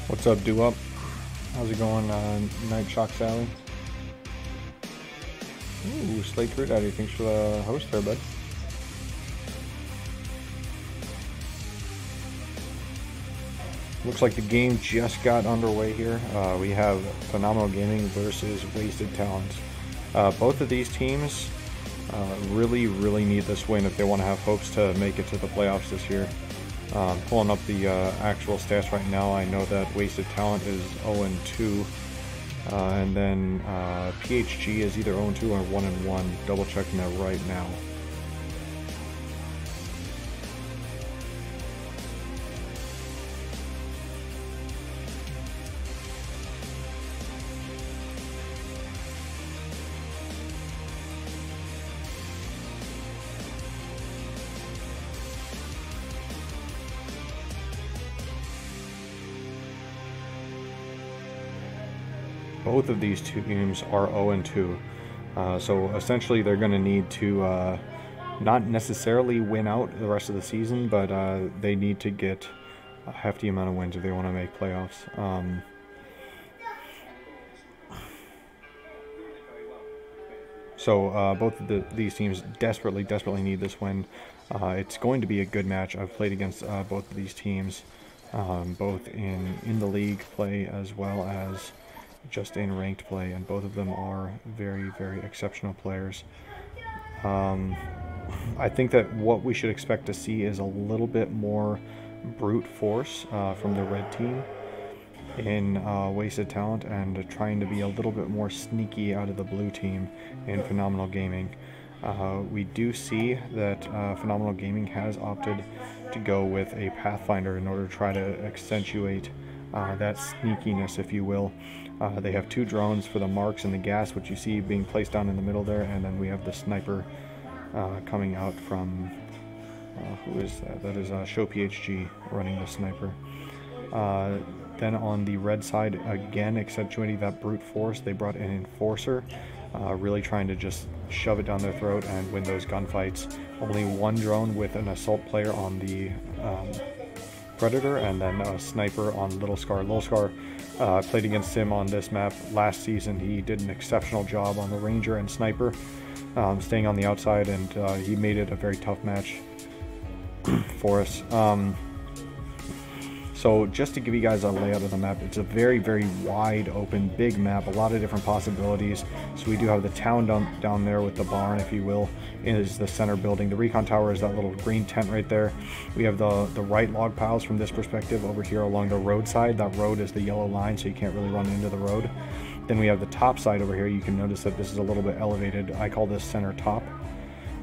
What's up, Do Up? How's it going, Night Shock Sally? Ooh, Slate Fruit Daddy, thanks for the host there, bud. Looks like the game just got underway here. We have Phenomenal Gaming versus Wasted Talents. Both of these teams really need this win if they want to have hopes to make it to the playoffs this year. Pulling up the actual stats right now, I know that Wasted Talent is 0-2, and then PHG is either 0-2 or 1-1. Double checking that right now. Both of these two teams are 0-2, so essentially they're going to need to not necessarily win out the rest of the season, but they need to get a hefty amount of wins if they want to make playoffs. So both of these teams desperately need this win. It's going to be a good match. I've played against both of these teams, both in the league play as well as just in ranked play, and both of them are very exceptional players. I think that what we should expect to see is a little bit more brute force from the red team in Wasted Talent, and trying to be a little bit more sneaky out of the blue team in Phenomenal Gaming. We do see that Phenomenal Gaming has opted to go with a Pathfinder in order to try to accentuate that sneakiness, if you will. They have two drones for the marks and the gas, which you see being placed down in the middle there, and then we have the sniper coming out from, who is that? That is Show PHG running the sniper. Then on the red side, again accentuating that brute force, they brought an enforcer, really trying to just shove it down their throat and win those gunfights. Only one drone with an assault player on the Predator, and then a sniper on Little Scar. Little Scar played against him on this map last season. He did an exceptional job on the Ranger and Sniper, staying on the outside, and he made it a very tough match for us. So just to give you guys a layout of the map, it's a very wide open, big map, a lot of different possibilities. So we do have the town down there with the barn, if you will, is the center building. The recon tower is that little green tent right there. We have the right log piles from this perspective over here along the roadside. That road is the yellow line, so you can't really run into the road. Then we have the top side over here. You can notice that this is a little bit elevated. I call this center top.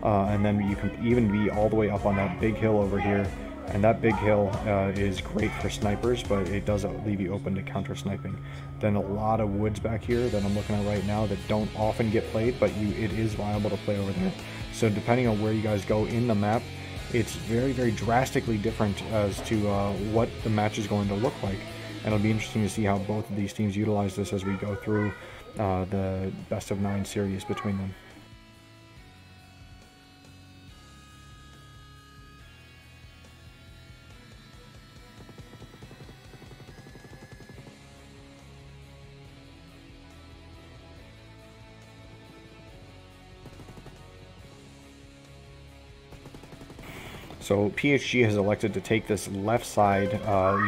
And then you can even be all the way up on that big hill over here. And that big hill is great for snipers, but it does leave you open to counter sniping. Then a lot of woods back here that I'm looking at right now that don't often get played, but it is viable to play over there. So depending on where you guys go in the map, it's very drastically different as to what the match is going to look like. And it'll be interesting to see how both of these teams utilize this as we go through the best of 9 series between them. So PHG has elected to take this left side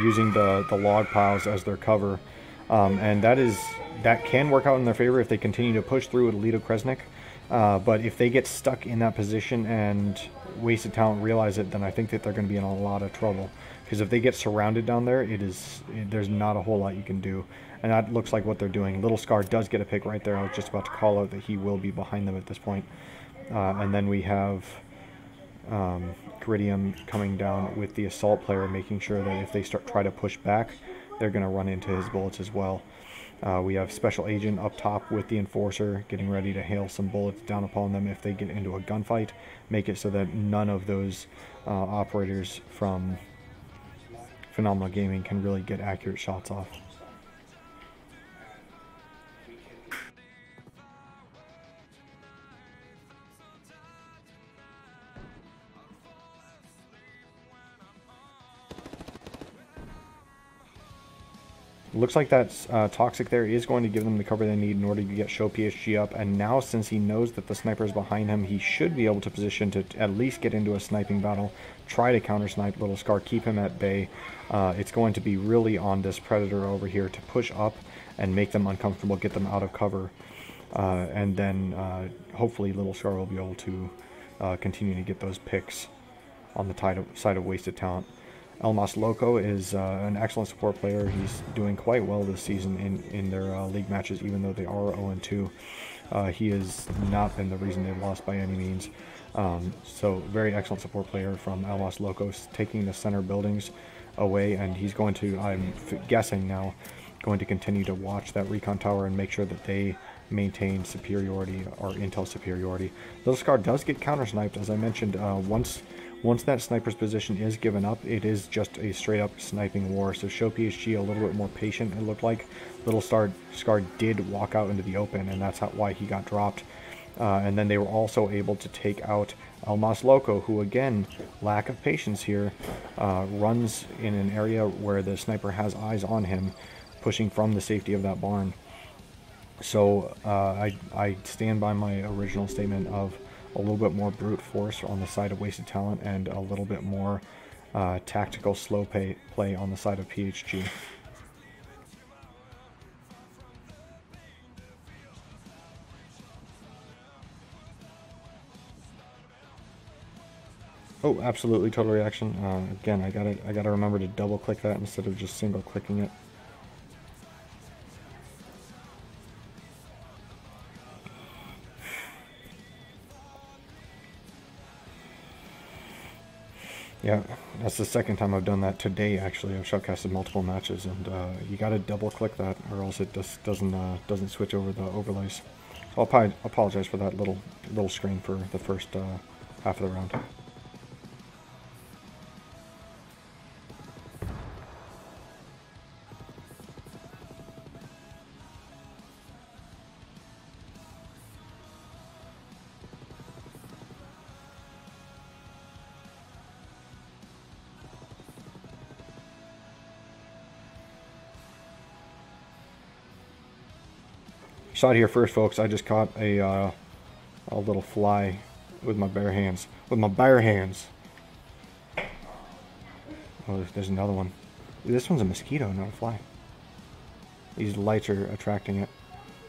using the log piles as their cover, and that can work out in their favor if they continue to push through with Lido Kresnik. But if they get stuck in that position and Wasted Talent realize it, then I think that they're going to be in a lot of trouble. Because if they get surrounded down there, there's not a whole lot you can do. And that looks like what they're doing. Little Scar does get a pick right there. I was just about to call out that he will be behind them at this point. And then we have Geridium coming down with the assault player, making sure that if they try to push back, they're going to run into his bullets as well. We have Special Agent up top with the Enforcer, getting ready to hail some bullets down upon them if they get into a gunfight, make it so that none of those operators from Phenomenal Gaming can really get accurate shots off. Looks like that Toxic there is going to give them the cover they need in order to get Show PSG up. And now, since he knows that the sniper is behind him, he should be able to position to at least get into a sniping battle, try to counter-snipe Little Scar, keep him at bay. It's going to be really on this Predator over here to push up and make them uncomfortable, get them out of cover. And then hopefully Little Scar will be able to continue to get those picks on the side of Wasted Talent. El Mas Loco is an excellent support player. He's doing quite well this season in their league matches, even though they are 0-2. He has not been the reason they've lost by any means. So very excellent support player from El Mas Loco, taking the center buildings away, and he's going to, I'm guessing now, going to continue to watch that recon tower and make sure that they maintain superiority or intel superiority. Little Scar does get counter-sniped, as I mentioned. Once that sniper's position is given up, it is just a straight-up sniping war. So Show PSG a little bit more patient, it looked like. Little Scar did walk out into the open, and that's why he got dropped. And then they were also able to take out El Mas Loco, who, again, lack of patience here, runs in an area where the sniper has eyes on him, pushing from the safety of that barn. So I stand by my original statement of a little bit more brute force on the side of Wasted Talent and a little bit more tactical slow play on the side of PSG. Oh, absolutely, total reaction. Again, I gotta remember to double click that instead of just single clicking it. Yeah, that's the second time I've done that today. Actually, I've shotcasted multiple matches, and you gotta double click that, or else it just doesn't switch over the overlays. So I'll probably apologize for that little screen for the first half of the round. Shot here first, folks. I just caught a little fly with my bare hands. With my bare hands. Oh, there's another one. This one's a mosquito, not a fly. These lights are attracting it.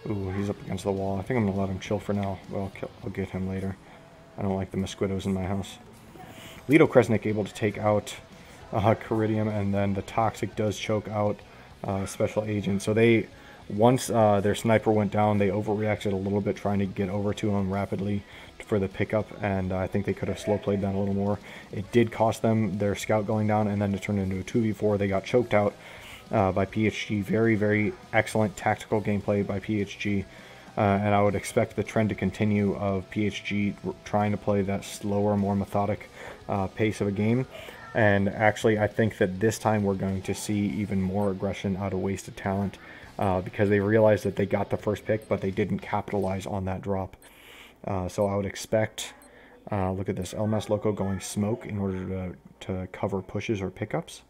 Ooh, he's up against the wall. I think I'm gonna let him chill for now. Well, I'll get him later. I don't like the mosquitoes in my house. Lido Kresnik able to take out Caridium, and then the Toxic does choke out Special Agent. So they, once their sniper went down, they overreacted a little bit, trying to get over to him rapidly for the pickup, and I think they could have slow played that a little more. It did cost them their scout going down, and then to turn into a 2v4, they got choked out by PHG. Very, very excellent tactical gameplay by PHG, and I would expect the trend to continue of PHG trying to play that slower, more methodic pace of a game. And actually, I think that this time we're going to see even more aggression out of Wasted Talent, because they realized that they got the first pick, but they didn't capitalize on that drop. So I would expect, look at this, El Mas Loco going smoke in order to cover pushes or pickups.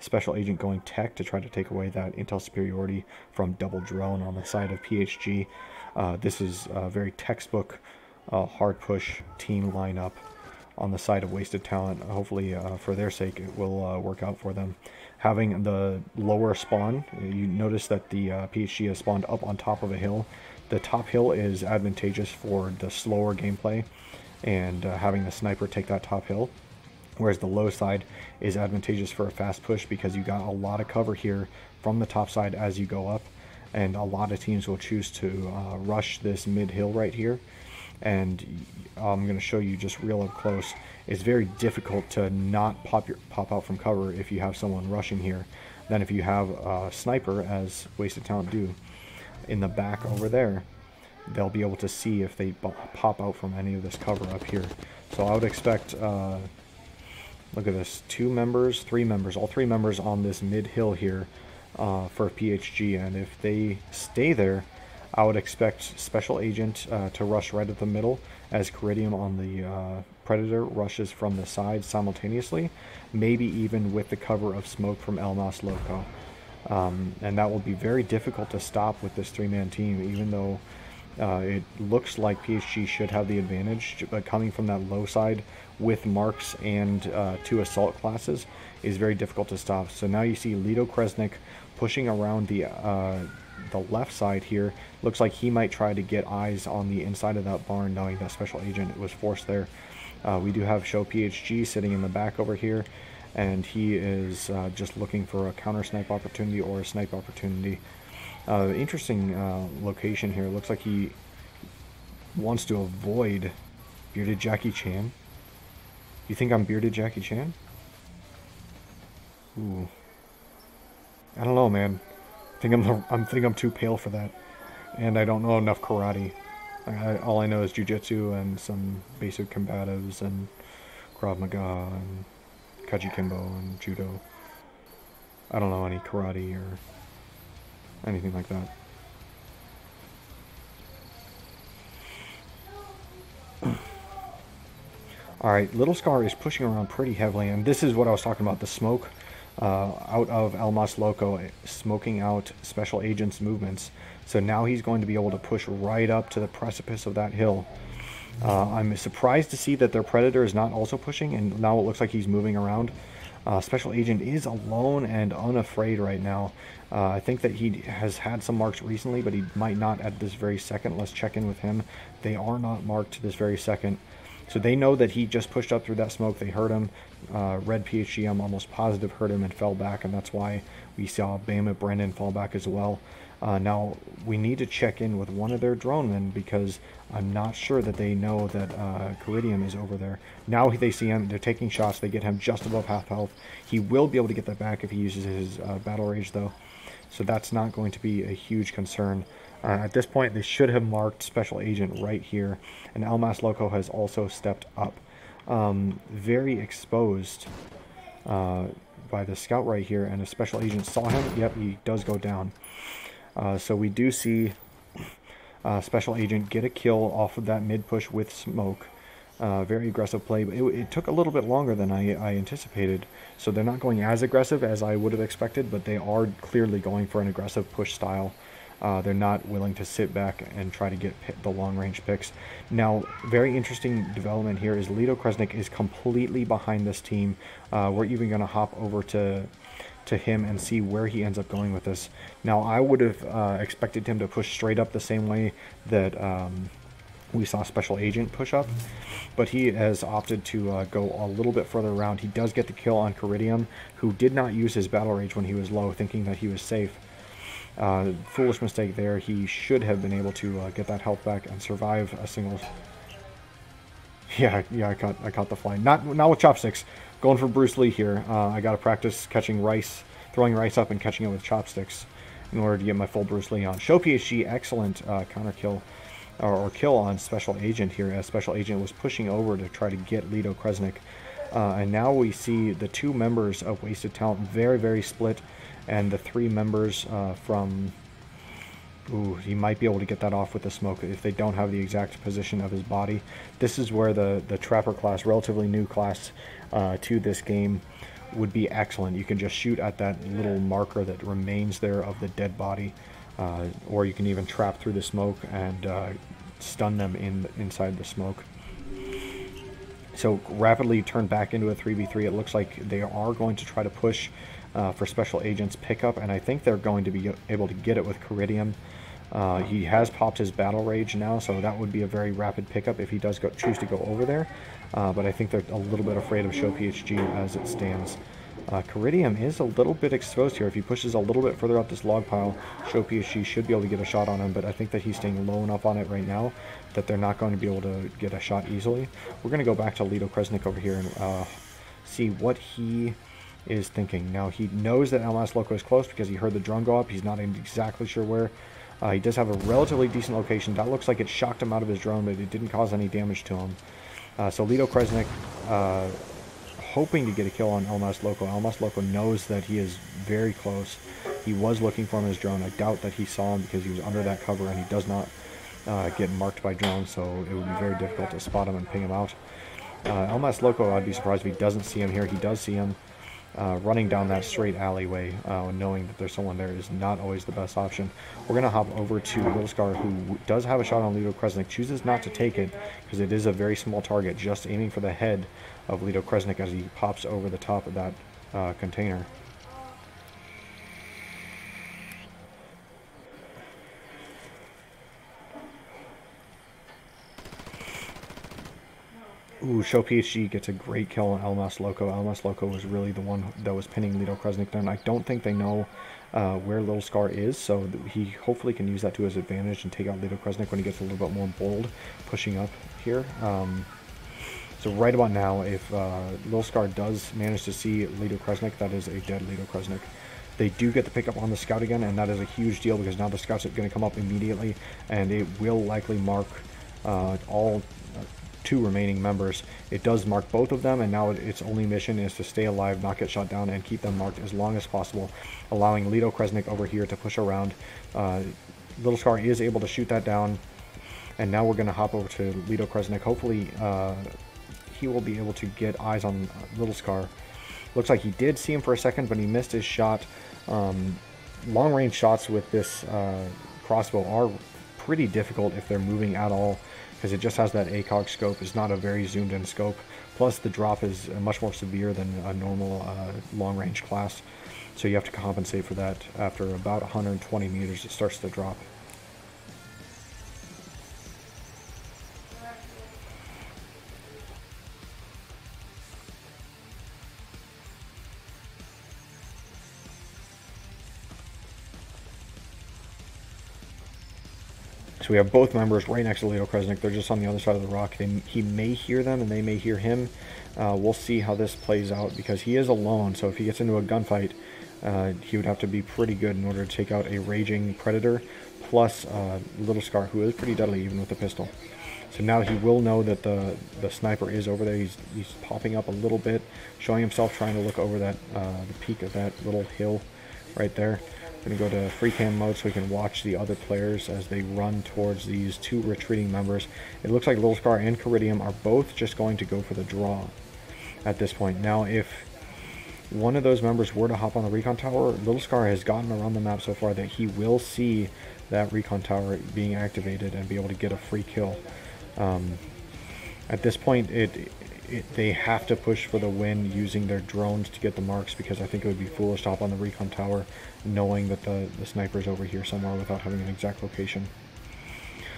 Special Agent going tech to try to take away that intel superiority from double drone on the side of PHG. This is a very textbook hard push team lineup on the side of Wasted Talent. Hopefully, for their sake, it will work out for them. Having the lower spawn, you notice that the PHG has spawned up on top of a hill. The top hill is advantageous for the slower gameplay and having the sniper take that top hill, whereas the low side is advantageous for a fast push because you got a lot of cover here from the top side as you go up, and a lot of teams will choose to rush this mid hill right here. And I'm going to show you just real up close. It's very difficult to not pop out from cover if you have someone rushing here. Then if you have a sniper, as Wasted Talent do, in the back over there, they'll be able to see if they pop out from any of this cover up here. So I would expect, look at this, 2 members, 3 members, all 3 members on this mid hill here for PHG. And if they stay there, I would expect Special Agent to rush right at the middle as Caridium on the Predator rushes from the side simultaneously, maybe even with the cover of smoke from El Mas Loco. And that will be very difficult to stop with this three-man team, even though it looks like PSG should have the advantage, but coming from that low side with marks and 2 assault classes is very difficult to stop. So now you see Lido Kresnik pushing around the left side here. Looks like he might try to get eyes on the inside of that barn, knowing that Special Agent was forced there. We do have Show PHG sitting in the back over here, and he is just looking for a counter snipe opportunity or a snipe opportunity. Interesting location here. Looks like he wants to avoid Bearded Jackie Chan. You think I'm Bearded Jackie Chan? Ooh, I don't know, man. I think I'm too pale for that, and I don't know enough karate. All I know is jiu-jitsu and some basic combatives and Krav Maga and Kaji Kimbo and judo. I don't know any karate or anything like that. Alright, Little Scar is pushing around pretty heavily, and this is what I was talking about, the smoke out of El Mas Loco, smoking out Special Agent's movements. So now he's going to be able to push right up to the precipice of that hill. I'm surprised to see that their Predator is not also pushing, and now it looks like he's moving around. Special Agent is alone and unafraid right now. I think that he has had some marks recently, but he might not at this very second. Let's check in with him. They are not marked this very second. So they know that he just pushed up through that smoke. They heard him. Red PHG, I'm almost positive, heard him and fell back, and that's why we saw Bama Brennan fall back as well. Now, we need to check in with one of their drone men, because I'm not sure that they know that Caridium is over there. Now they see him, they're taking shots, they get him just above half health. He will be able to get that back if he uses his battle rage, though. So that's not going to be a huge concern. At this point, they should have marked Special Agent right here, and El Mas Loco has also stepped up. Very exposed by the scout right here, and a Special Agent saw him. Yep, he does go down. So we do see Special Agent get a kill off of that mid-push with smoke. Very aggressive play, but it took a little bit longer than I anticipated. So they're not going as aggressive as I would have expected, but they are clearly going for an aggressive push style. They're not willing to sit back and try to get the long-range picks. Now, very interesting development here is Lido Kresnik is completely behind this team. We're even going to hop over to him and see where he ends up going with this. Now, I would have expected him to push straight up the same way that we saw Special Agent push up, but he has opted to go a little bit further around. He does get the kill on Caridium, who did not use his battle rage when he was low, thinking that he was safe. Foolish mistake there. He should have been able to get that health back and survive a single... Yeah, I caught the fly. Not with chopsticks. Going for Bruce Lee here. I got to practice catching rice, throwing rice up and catching it with chopsticks in order to get my full Bruce Lee on. Show PHG, excellent counter kill, or kill on Special Agent here, as Special Agent was pushing over to try to get Lido Kresnik. And now we see the 2 members of Wasted Talent very, very split, and the 3 members from... Ooh, he might be able to get that off with the smoke if they don't have the exact position of his body. This is where the Trapper class, relatively new class to this game, would be excellent. You can just shoot at that little marker that remains there of the dead body, or you can even trap through the smoke and stun them inside the smoke. So rapidly turn back into a 3v3. It looks like they are going to try to push for Special Agent's pickup, and I think they're going to be able to get it with Caridium. He has popped his battle rage now, so that would be a very rapid pickup if he does choose to go over there. But I think they're a little bit afraid of Show PHG as it stands. Caridium is a little bit exposed here. If he pushes a little bit further up this log pile, Show PSG should be able to get a shot on him, but I think that he's staying low enough on it right now that they're not going to be able to get a shot easily. We're going to go back to Lido Kresnik over here and see what he is thinking. Now, he knows that El Mas Loco is close because he heard the drone go up. He's not exactly sure where. He does have a relatively decent location. That looks like it shocked him out of his drone, but it didn't cause any damage to him. So Lido Kresnik hoping to get a kill on El Mas Loco. El Mas Loco knows that he is very close. He was looking for him in his drone. I doubt that he saw him because he was under that cover and he does not get marked by drones, so it would be very difficult to spot him and ping him out. El Mas Loco, I'd be surprised if he doesn't see him here. He does see him. running down that straight alleyway, knowing that there's someone there is not always the best option. We're going to hop over to Little Scar, who does have a shot on Lido Kresnik, chooses not to take it because it is a very small target, just aiming for the head of Lido Kresnik as he pops over the top of that container. Ooh, Show PhD gets a great kill on LMS Loco. LMS Loco was really the one that was pinning Lido Kresnik down. I don't think they know where Little Scar is, so he hopefully can use that to his advantage and take out Lido Kresnik when he gets a little bit more bold, pushing up here. So right about now, if Little Scar does manage to see Lido Kresnik, that is a dead Lido Kresnik. They do get the pickup on the scout again, and that is a huge deal because now the scout's going to come up immediately, and it will likely mark all two remaining members. It does mark both of them, and now its only mission is to stay alive, not get shot down, and keep them marked as long as possible, allowing Lido Kresnik over here to push around. Little Scar is able to shoot that down, and now we're going to hop over to Lido Kresnik. Hopefully he will be able to get eyes on Little Scar. Looks like he did see him for a second, but he missed his shot. Long-range shots with this crossbow are pretty difficult if they're moving at all, because it just has that ACOG scope. It's not a very zoomed in scope. Plus the drop is much more severe than a normal long range class. So you have to compensate for that. After about 120 meters it starts to drop. So we have both members right next to Lido Kresnik. They're just on the other side of the rock. He may hear them and they may hear him. We'll see how this plays out because he is alone. So if he gets into a gunfight, he would have to be pretty good in order to take out a raging predator plus Little Scar, who is pretty deadly even with a pistol. So now he will know that the sniper is over there. He's popping up a little bit, showing himself, trying to look over that the peak of that little hill right there. We're going to go to free cam mode so we can watch the other players as they run towards these two retreating members. It looks like Little Scar and Caridium are both just going to go for the draw at this point. Now, if one of those members were to hop on the recon tower, Little Scar has gotten around the map so far that he will see that recon tower being activated and be able to get a free kill. At this point, they have to push for the win using their drones to get the marks, because I think it would be foolish to hop on the recon tower knowing that the sniper's over here somewhere without having an exact location.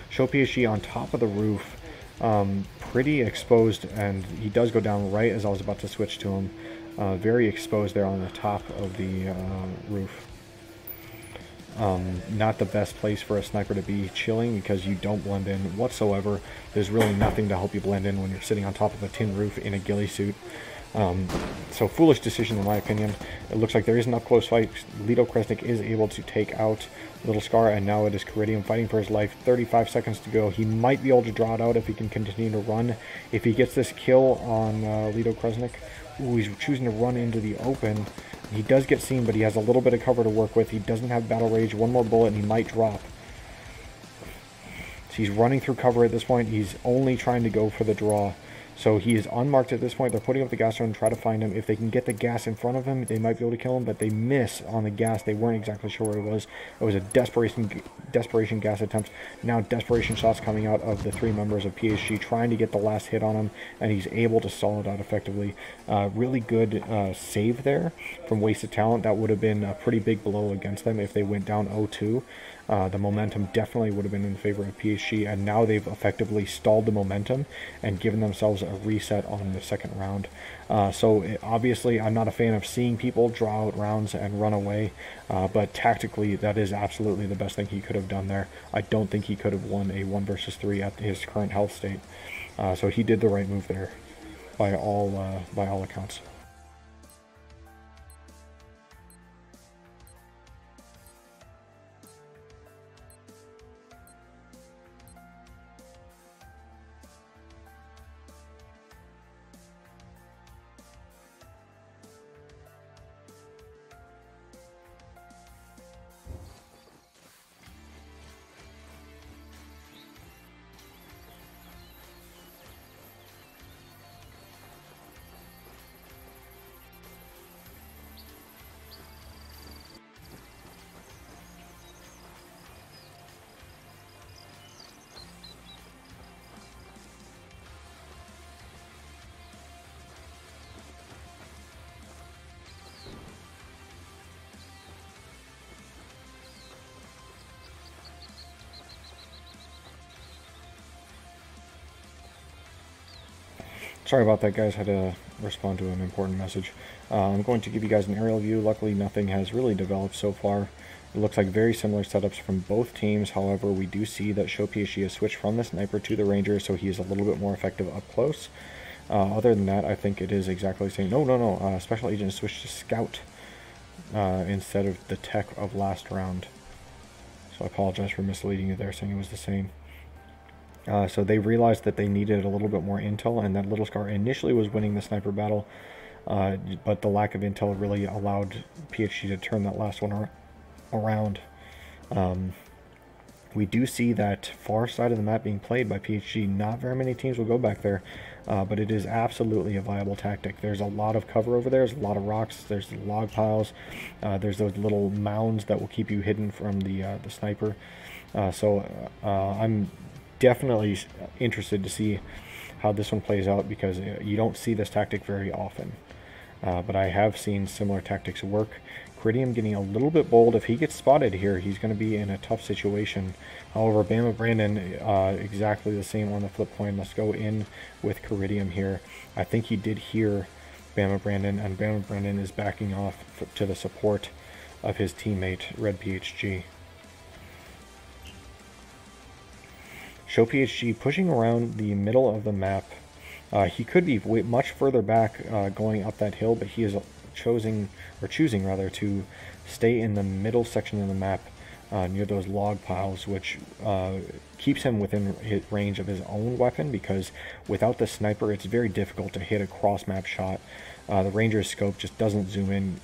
Show PSG on top of the roof, pretty exposed, and he does go down right as I was about to switch to him. Very exposed there on the top of the roof. Not the best place for a sniper to be chilling because you don't blend in whatsoever. There's really nothing to help you blend in when you're sitting on top of a tin roof in a ghillie suit. So foolish decision in my opinion. It looks like there is an up close fight. Lido Kresnik is able to take out Little Scar, and now it is Caridium fighting for his life. 35 seconds to go. He might be able to draw it out if he can continue to run. If he gets this kill on Lido Kresnik, ooh, he's choosing to run into the open. He does get seen, but he has a little bit of cover to work with. He doesn't have battle rage. One more bullet and he might drop. So he's running through cover at this point. He's only trying to go for the draw. So he is unmarked at this point. They're putting up the gas and try to find him. If they can get the gas in front of him, they might be able to kill him, but they miss on the gas. They weren't exactly sure where it was. It was a desperation gas attempt. Now desperation shots coming out of the three members of PSG, trying to get the last hit on him, and he's able to stall it out effectively. Really good save there from Wasted Talent. That would have been a pretty big blow against them if they went down 0-2. The momentum definitely would have been in favor of PSG, and now they've effectively stalled the momentum and given themselves a reset on the second round. Obviously, I'm not a fan of seeing people draw out rounds and run away, but tactically, that is absolutely the best thing he could have done there. I don't think he could have won a 1 versus 3 at his current health state. So he did the right move there, by all accounts. Sorry about that, guys. Had to respond to an important message. I'm going to give you guys an aerial view. Luckily, nothing has really developed so far. It looks like very similar setups from both teams. However, we do see that Show PSG has switched from the sniper to the ranger, so he is a little bit more effective up close. Other than that, I think it is exactly the same. No. Special Agent switched to scout instead of the tech of last round. So I apologize for misleading you there, saying it was the same. So they realized that they needed a little bit more intel, and that Little Scar initially was winning the sniper battle, but the lack of intel really allowed PSG to turn that last one around. We do see that far side of the map being played by PSG. Not very many teams will go back there, but it is absolutely a viable tactic. There's a lot of cover over there. There's a lot of rocks. There's log piles. There's those little mounds that will keep you hidden from the sniper. So I'm definitely interested to see how this one plays out, because you don't see this tactic very often. But I have seen similar tactics work. Ceridium getting a little bit bold. If he gets spotted here, he's going to be in a tough situation. However, Bama Brandon, exactly the same on the flip coin. Let's go in with Ceridium here. I think he did hear Bama Brandon, and Bama Brandon is backing off to the support of his teammate, Red PSG. Show PSG pushing around the middle of the map. He could be much further back going up that hill, but he is choosing to stay in the middle section of the map near those log piles, which keeps him within range of his own weapon, because without the sniper it's very difficult to hit a cross map shot. The ranger's scope just doesn't zoom in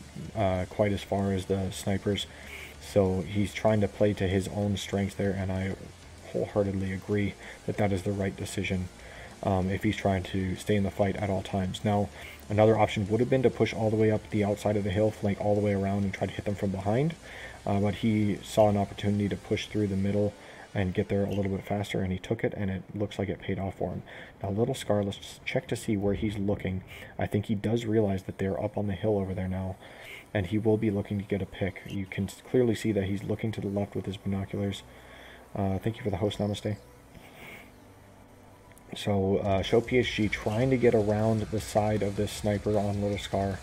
quite as far as the snipers, so he's trying to play to his own strengths there, and I wholeheartedly agree that that is the right decision if he's trying to stay in the fight at all times. Now, another option would have been to push all the way up the outside of the hill, flank all the way around, and try to hit them from behind, but he saw an opportunity to push through the middle and get there a little bit faster, and he took it, and it looks like it paid off for him. Now, Little Scar, let's just check to see where he's looking. I think he does realize that they're up on the hill over there now, and he will be looking to get a pick. You can clearly see that he's looking to the left with his binoculars. Thank you for the host, Namaste. So, Show PSG trying to get around the side of this sniper on Little Scar.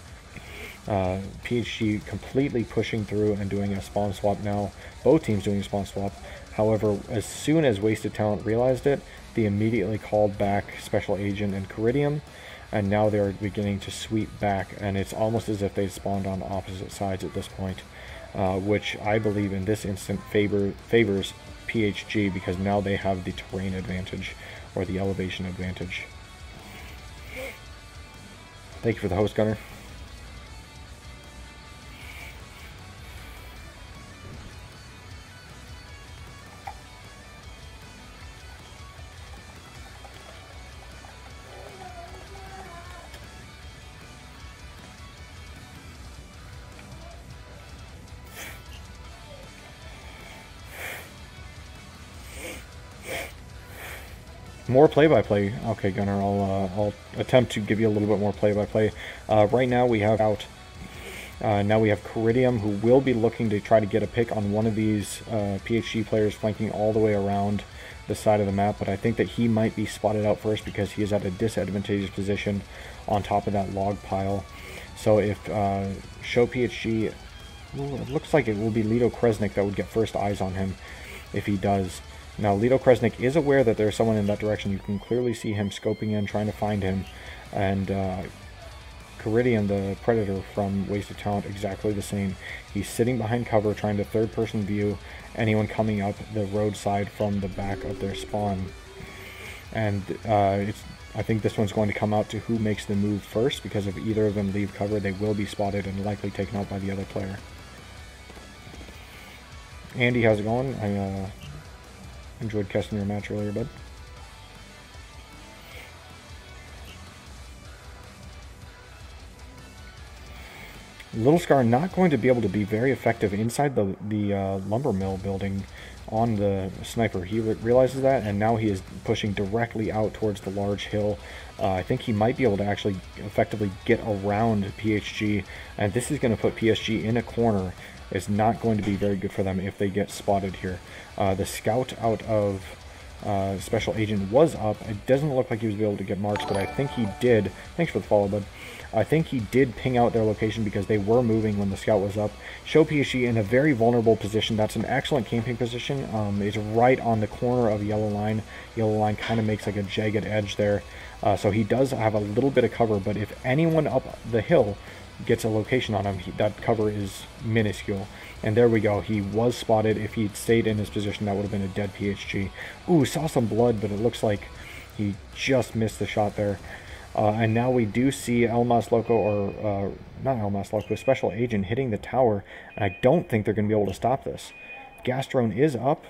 PSG completely pushing through and doing a spawn swap now. Both teams doing a spawn swap. However, as soon as Wasted Talent realized it, they immediately called back Special Agent and Ceridium, and now they're beginning to sweep back, and it's almost as if they spawned on opposite sides at this point, which I believe in this instant favors PSG, because now they have the terrain advantage, or the elevation advantage. Thank you for the host, Gunner. More play-by-play. Okay, Gunnar, I'll attempt to give you a little bit more play-by-play. Right now we have out. Now we have Ceridium, who will be looking to try to get a pick on one of these PhD players flanking all the way around the side of the map, but I think that he might be spotted out first because he is at a disadvantageous position on top of that log pile. So if Show PhD, it looks like it will be Lido Kresnik that would get first eyes on him if he does. Now, Lido Kresnik is aware that there's someone in that direction. You can clearly see him scoping in, trying to find him. And Ceridium, the Predator from Wasted Talent, exactly the same. He's sitting behind cover, trying to third-person view anyone coming up the roadside from the back of their spawn. And I think this one's going to come out to who makes the move first, because if either of them leave cover, they will be spotted and likely taken out by the other player. Andy, how's it going? I enjoyed casting your match earlier, bud. Little Scar not going to be able to be very effective inside the lumber mill building on the sniper. He realizes that, and now he is pushing directly out towards the large hill. I think he might be able to actually effectively get around PSG, and this is going to put PSG in a corner. It's not going to be very good for them if they get spotted here. The scout out of special agent was up. It doesn't look like he was able to get marks, but I think he did. Thanks for the follow, bud. I think he did ping out their location because they were moving when the scout was up. Show PSG in a very vulnerable position. That's an excellent camping position. It's right on the corner of yellow line. Yellow line kind of makes like a jagged edge there. So he does have a little bit of cover, but if anyone up the hill gets a location on him, that cover is minuscule. And there we go. He was spotted. If he'd stayed in his position, that would have been a dead PSG. Ooh, saw some blood, but it looks like he just missed the shot there. And now we do see El Mas Loco, or not El Mas Loco, Special Agent hitting the tower. And I don't think they're going to be able to stop this. Gas drone is up,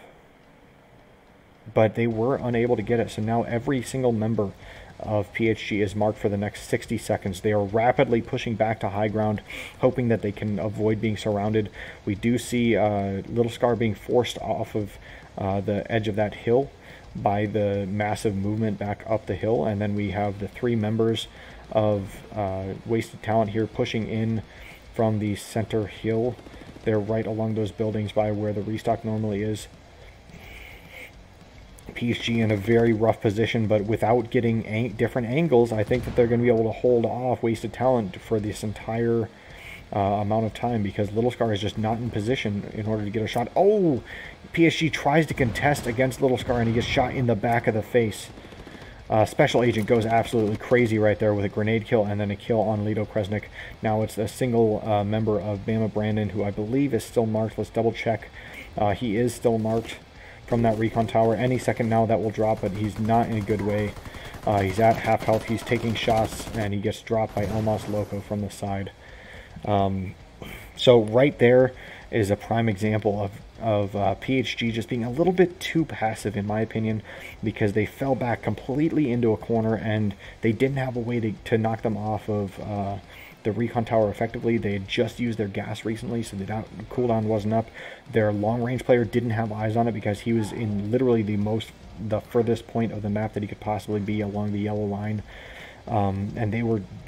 but they were unable to get it. So now every single member of PSG is marked for the next 60 seconds. They are rapidly pushing back to high ground, hoping that they can avoid being surrounded. We do see Little Scar being forced off of the edge of that hill by the massive movement back up the hill, and then we have the three members of Wasted Talent here pushing in from the center hill. They're right along those buildings by where the restock normally is. PSG in a very rough position, but without getting different angles, I think that they're going to be able to hold off Wasted Talent for this entire amount of time, because Little Scar is just not in position in order to get a shot. Oh, PSG tries to contest against Little Scar and he gets shot in the back of the face. Special Agent goes absolutely crazy right there with a grenade kill and then a kill on Lido Kresnik. Now it's a single member of Bama Brandon, who I believe is still marked. Let's double check. He is still marked from that recon tower. Any second now that will drop, but he's not in a good way. He's at half health. He's taking shots and he gets dropped by El Mas Loco from the side. So right there is a prime example of PSG just being a little bit too passive, in my opinion, because they fell back completely into a corner and they didn't have a way to knock them off of the recon tower effectively. They had just used their gas recently, so the cooldown wasn't up. Their long range player didn't have eyes on it because he was in literally the furthest point of the map that he could possibly be along the yellow line. And they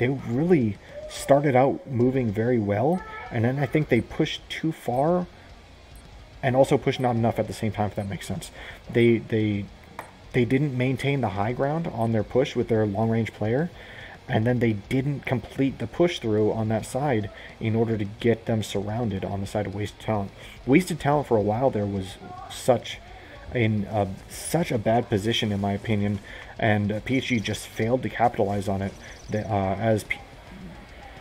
really started out moving very well, and then I think they pushed too far and also pushed not enough at the same time, if that makes sense. They didn't maintain the high ground on their push with their long range player, and then they didn't complete the push through on that side in order to get them surrounded on the side of Wasted Talent. Wasted Talent for a while there was such a bad position, in my opinion, and PSG just failed to capitalize on it.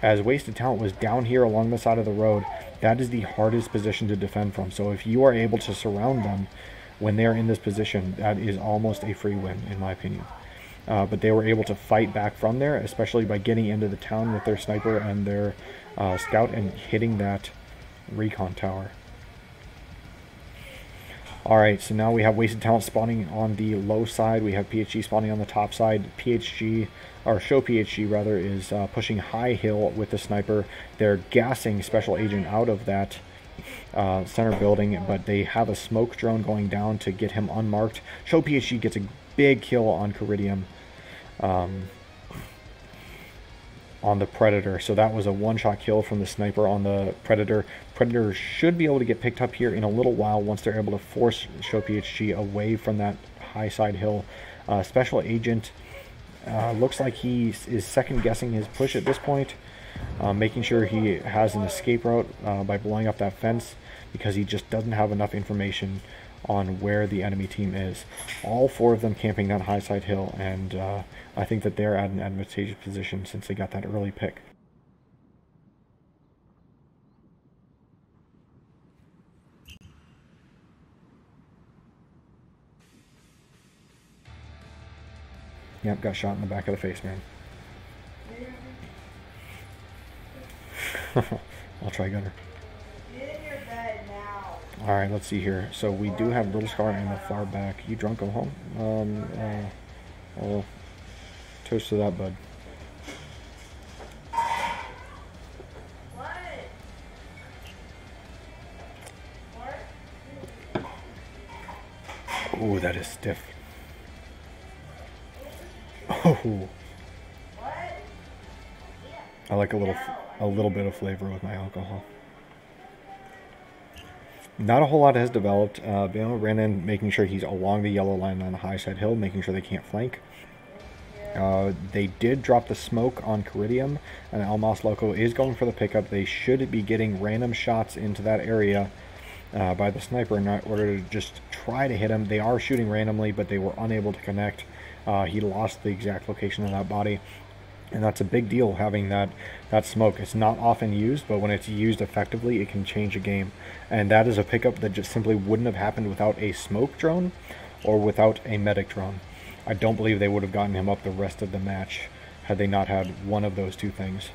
As Wasted Talent was down here along the side of the road, that is the hardest position to defend from. So if you are able to surround them when they're in this position, that is almost a free win, in my opinion. But they were able to fight back from there, especially by getting into the town with their sniper and their scout and hitting that recon tower. Alright, so now we have Wasted Talent spawning on the low side. We have PSG spawning on the top side. Show PSG rather, is pushing high hill with the sniper. They're gassing Special Agent out of that center building, but they have a smoke drone going down to get him unmarked. Show PSG gets a big kill on Caridium on the Predator. So that was a one-shot kill from the sniper on the Predator. Predator should be able to get picked up here in a little while once they're able to force Show PSG away from that high side hill. Special Agent looks like he is second-guessing his push at this point, making sure he has an escape route by blowing up that fence, because he just doesn't have enough information on where the enemy team is. All four of them camping that high side hill, and I think that they're at an advantageous position since they got that early pick. Yep, got shot in the back of the face, man. I'll try Gunner. Get in your bed now. Alright, let's see here. So we do have Little Scar in the far back. You drunk, go home? Well, toast to that, bud. Ooh, that is stiff. Oh, I like a little bit of flavor with my alcohol. Not a whole lot has developed. Bama Brandon making sure he's along the yellow line on the high side hill, making sure they can't flank. They did drop the smoke on Caridium, and Almas Loco is going for the pickup. They should be getting random shots into that area by the sniper in order to just try to hit him. They are shooting randomly, but they were unable to connect. He lost the exact location of that body, and that's a big deal, having that smoke. It's not often used, but when it's used effectively, it can change a game. And that is a pickup that just simply wouldn't have happened without a smoke drone or without a medic drone. I don't believe they would have gotten him up the rest of the match had they not had one of those two things.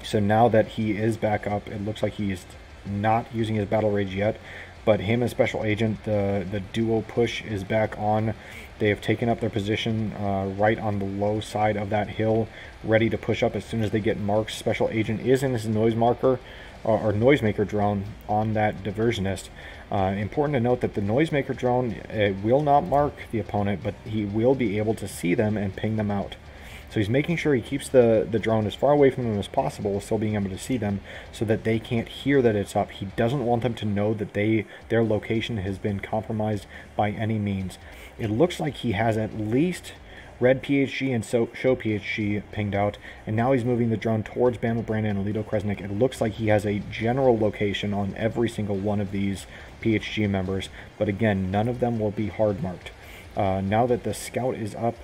So now that he is back up, it looks like he is not using his battle rage yet, but him and Special Agent, the duo push is back on. They have taken up their position right on the low side of that hill, ready to push up as soon as they get marked. Special Agent is in his noise marker or noisemaker drone on that diversionist. Important to note that the noisemaker drone will not mark the opponent, but he will be able to see them and ping them out. So he's making sure he keeps the drone as far away from them as possible, still being able to see them, so that they can't hear that it's up. He doesn't want them to know that their location has been compromised by any means. It looks like he has at least Red PHG and Show PHG pinged out, and now he's moving the drone towards Bama Brandon and Alito Kresnik. It looks like he has a general location on every single one of these PHG members, but again, none of them will be hard marked. Now that the scout is up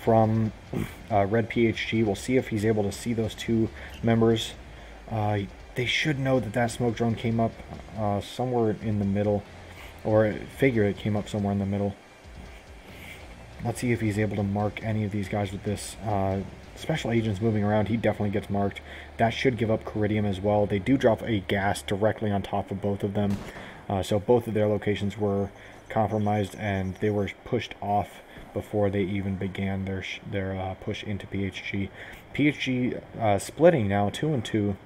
from Red PHG, we'll see if he's able to see those two members. They should know that that smoke drone came up somewhere in the middle, or figure it came up somewhere in the middle. Let's see if he's able to mark any of these guys with this. Special Agent's moving around. He definitely gets marked. That should give up Caridium as well. They do drop a gas directly on top of both of them. So both of their locations were compromised, and they were pushed off before they even began their push into PHG. PHG splitting now 2-2.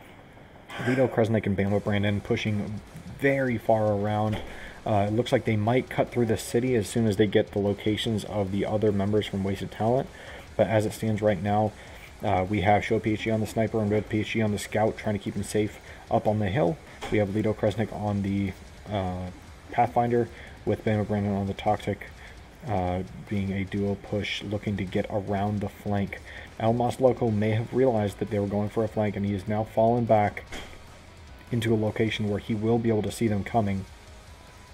Lito Kresnik and Bama Brandon pushing very far around. It looks like they might cut through the city as soon as they get the locations of the other members from Wasted Talent. But as it stands right now, we have Show PHG on the sniper and Red PHG on the scout, trying to keep him safe up on the hill. We have Lito Kresnik on the Pathfinder with Bama Brandon on the Toxic, being a duo push, looking to get around the flank. Almas Loco may have realized that they were going for a flank, and he has now fallen back into a location where he will be able to see them coming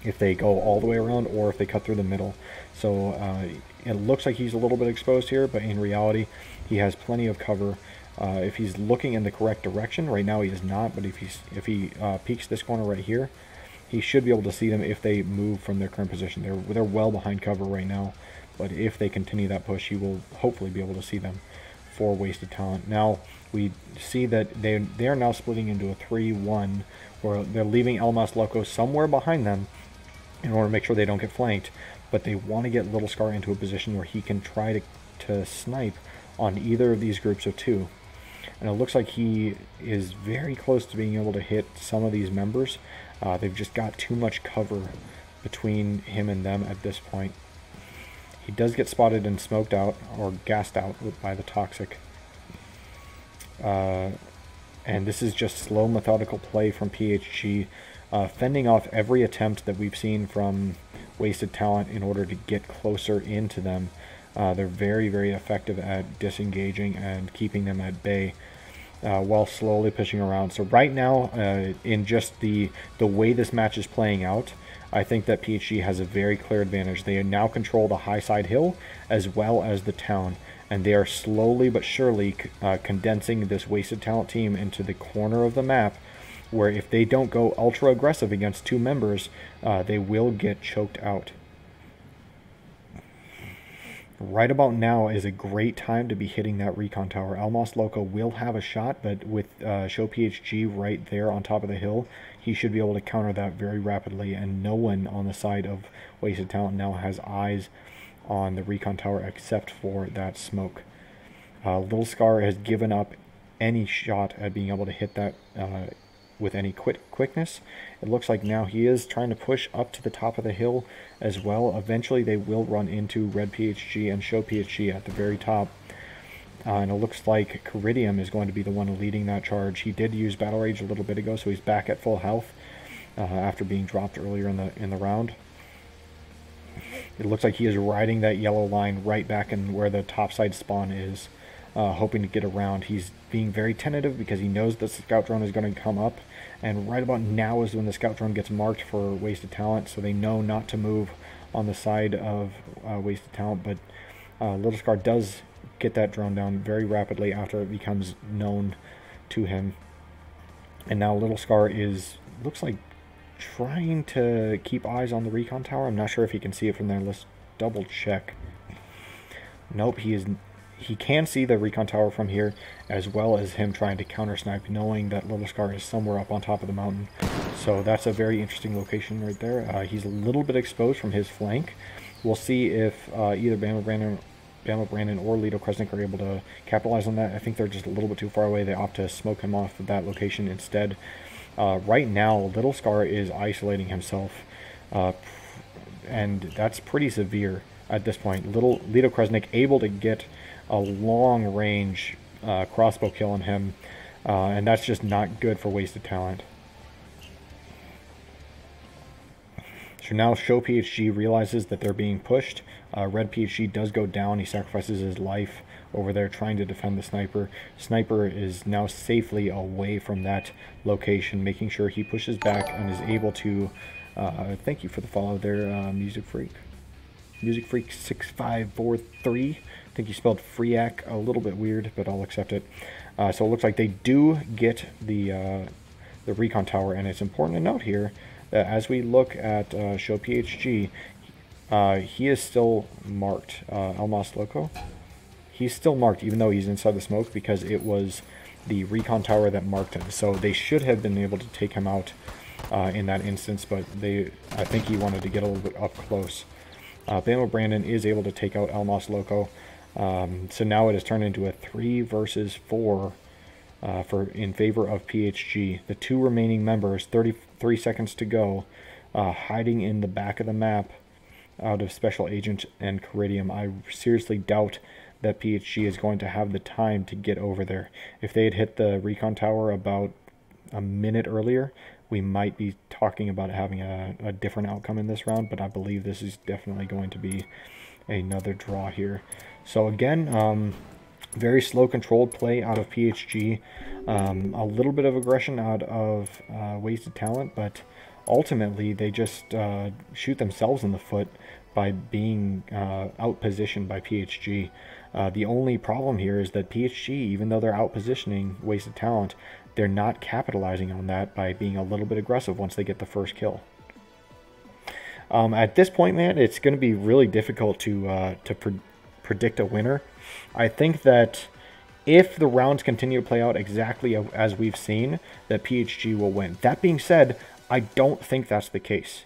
if they go all the way around or if they cut through the middle. So it looks like he's a little bit exposed here, but in reality he has plenty of cover. If he's looking in the correct direction, right now he is not, but if he peeks this corner right here, he should be able to see them if they move from their current position. They're well behind cover right now, but if they continue that push, he will hopefully be able to see them for Wasted Talent. Now we see that they are now splitting into a 3-1, where they're leaving Almas Loco somewhere behind them in order to make sure they don't get flanked, but they want to get Little Scar into a position where he can try to snipe on either of these groups of two. And it looks like he is very close to being able to hit some of these members. They've just got too much cover between him and them at this point. He does get spotted and smoked out, or gassed out by the Toxic. And this is just slow, methodical play from PHG, fending off every attempt that we've seen from Wasted Talent in order to get closer into them. They're very, very effective at disengaging and keeping them at bay while slowly pushing around. So right now, in just the way this match is playing out, I think that PHG has a very clear advantage. They now control the high side hill as well as the town, and they are slowly but surely condensing this Wasted Talent team into the corner of the map, where if they don't go ultra aggressive against two members, they will get choked out. Right about now is a great time to be hitting that recon tower. Almas Loco will have a shot, but with Show PHG right there on top of the hill, he should be able to counter that very rapidly, and no one on the side of Wasted Talent now has eyes on the recon tower except for that smoke. Little Scar has given up any shot at being able to hit that with any quickness. It looks like now he is trying to push up to the top of the hill as well. Eventually they will run into Red PHG and Show PHG at the very top. And it looks like Caridium is going to be the one leading that charge. He did use Battle Rage a little bit ago, so he's back at full health. after being dropped earlier in the round. It looks like he is riding that yellow line right back in where the topside spawn is, hoping to get around. He's being very tentative because he knows the scout drone is going to come up, and right about now is when the scout drone gets marked for wasted talent, so they know not to move on the side of wasted talent. But Little Scar does get that drone down very rapidly after it becomes known to him. And now Little Scar looks like trying to keep eyes on the recon tower. I'm not sure if he can see it from there. Let's double check. Nope, he can see the recon tower from here, as well as him trying to counter snipe, knowing that Little Scar is somewhere up on top of the mountain. So that's a very interesting location right there. He's a little bit exposed from his flank. We'll see if either Bama Brandon or Lido Kresnik are able to capitalize on that. I think they're just a little bit too far away. They opt to smoke him off of that location instead. Right now, Little Scar is isolating himself, and that's pretty severe at this point. Lido Kresnik able to get a long-range crossbow kill on him, and that's just not good for wasted talent. So now Show PHG realizes that they're being pushed. Red PHG does go down. He sacrifices his life over there trying to defend the sniper. Sniper is now safely away from that location, making sure he pushes back and is able to, thank you for the follow there, Music Freak. Music Freak 6543. I think you spelled Freak a little bit weird, but I'll accept it. So it looks like they do get the recon tower, and it's important to note here that as we look at Show PHG, he is still marked, Almas Loco. He's still marked even though he's inside the smoke, because it was the recon tower that marked him. So they should have been able to take him out in that instance, but I think he wanted to get a little bit up close. Bama Brandon is able to take out Almas Loco. So now it has turned into a 3 versus 4 in favor of PHG. The two remaining members, 33 seconds to go, hiding in the back of the map out of Special Agent and Caridium. I seriously doubt that PHG is going to have the time to get over there. If they had hit the recon tower about a minute earlier, we might be talking about having a different outcome in this round, but I believe this is definitely going to be another draw here. So again, very slow controlled play out of PHG, a little bit of aggression out of wasted talent, but ultimately they just shoot themselves in the foot by being out-positioned by PHG. The only problem here is that PHG, even though they're out-positioning wasted talent, they're not capitalizing on that by being a little bit aggressive once they get the first kill. At this point, man, it's going to be really difficult to predict a winner. I think that if the rounds continue to play out exactly as we've seen, that PHG will win. That being said, I don't think that's the case,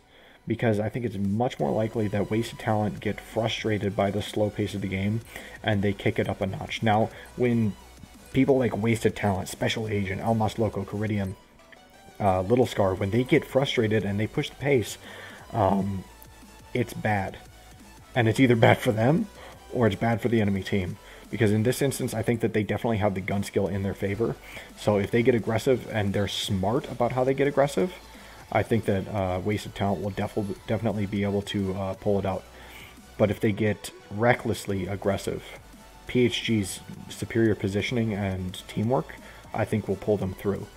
because I think it's much more likely that wasted talent get frustrated by the slow pace of the game and they kick it up a notch. Now, when people like wasted talent, Special Agent, Almas Loco, Caridium, Little Scar, when they get frustrated and they push the pace, it's bad. And it's either bad for them or it's bad for the enemy team. Because in this instance, I think that they definitely have the gun skill in their favor. So if they get aggressive and they're smart about how they get aggressive, I think that wasted talent will definitely be able to pull it out. But if they get recklessly aggressive, PHG's superior positioning and teamwork, I think, will pull them through.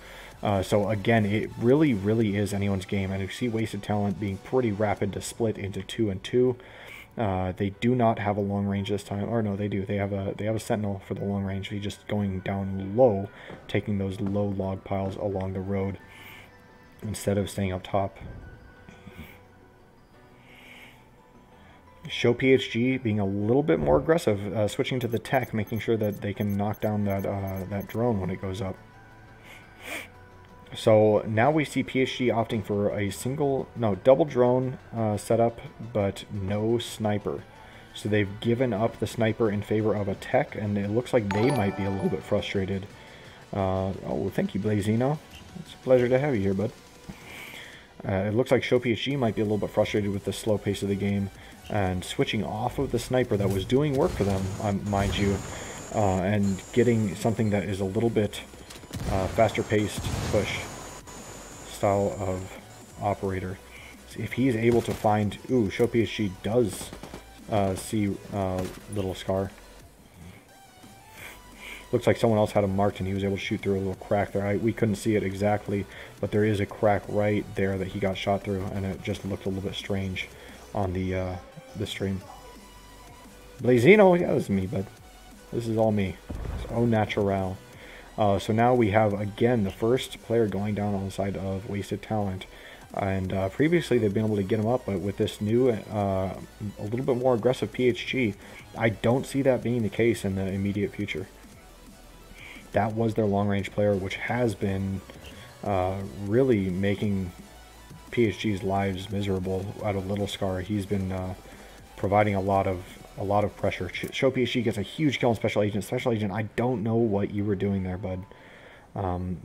So again, it really, really is anyone's game. And you see wasted talent being pretty rapid to split into 2 and 2. They do not have a long range this time, or no, they do. They have a sentinel for the long range. He's just going down low, taking those low log piles along the road instead of staying up top. Show PHG being a little bit more aggressive, switching to the tech, making sure that they can knock down that drone when it goes up. So now we see PHG opting for a double drone setup, but no sniper. So they've given up the sniper in favor of a tech, and it looks like they might be a little bit frustrated. Oh, thank you, Blazino. It's a pleasure to have you here, bud. It looks like Show PHG might be a little bit frustrated with the slow pace of the game and switching off of the sniper that was doing work for them, mind you, and getting something that is a little bit faster paced push style of operator. So if he's able to find... Ooh, Show PSG does see Little Scar. Looks like someone else had him marked and he was able to shoot through a little crack there. We couldn't see it exactly, but there is a crack right there that he got shot through, and it just looked a little bit strange on the stream. Blazino, yeah, that was me, bud. This is all me. It's au natural. So now we have, again, the first player going down on the side of Wasted Talent. And previously they've been able to get him up, but with this new, a little bit more aggressive PHG, I don't see that being the case in the immediate future. That was their long-range player, which has been really making PHG's lives miserable out of Little Scar. He's been providing a lot of pressure. Show PSG gets a huge kill on Special Agent. Special Agent, I don't know what you were doing there, bud.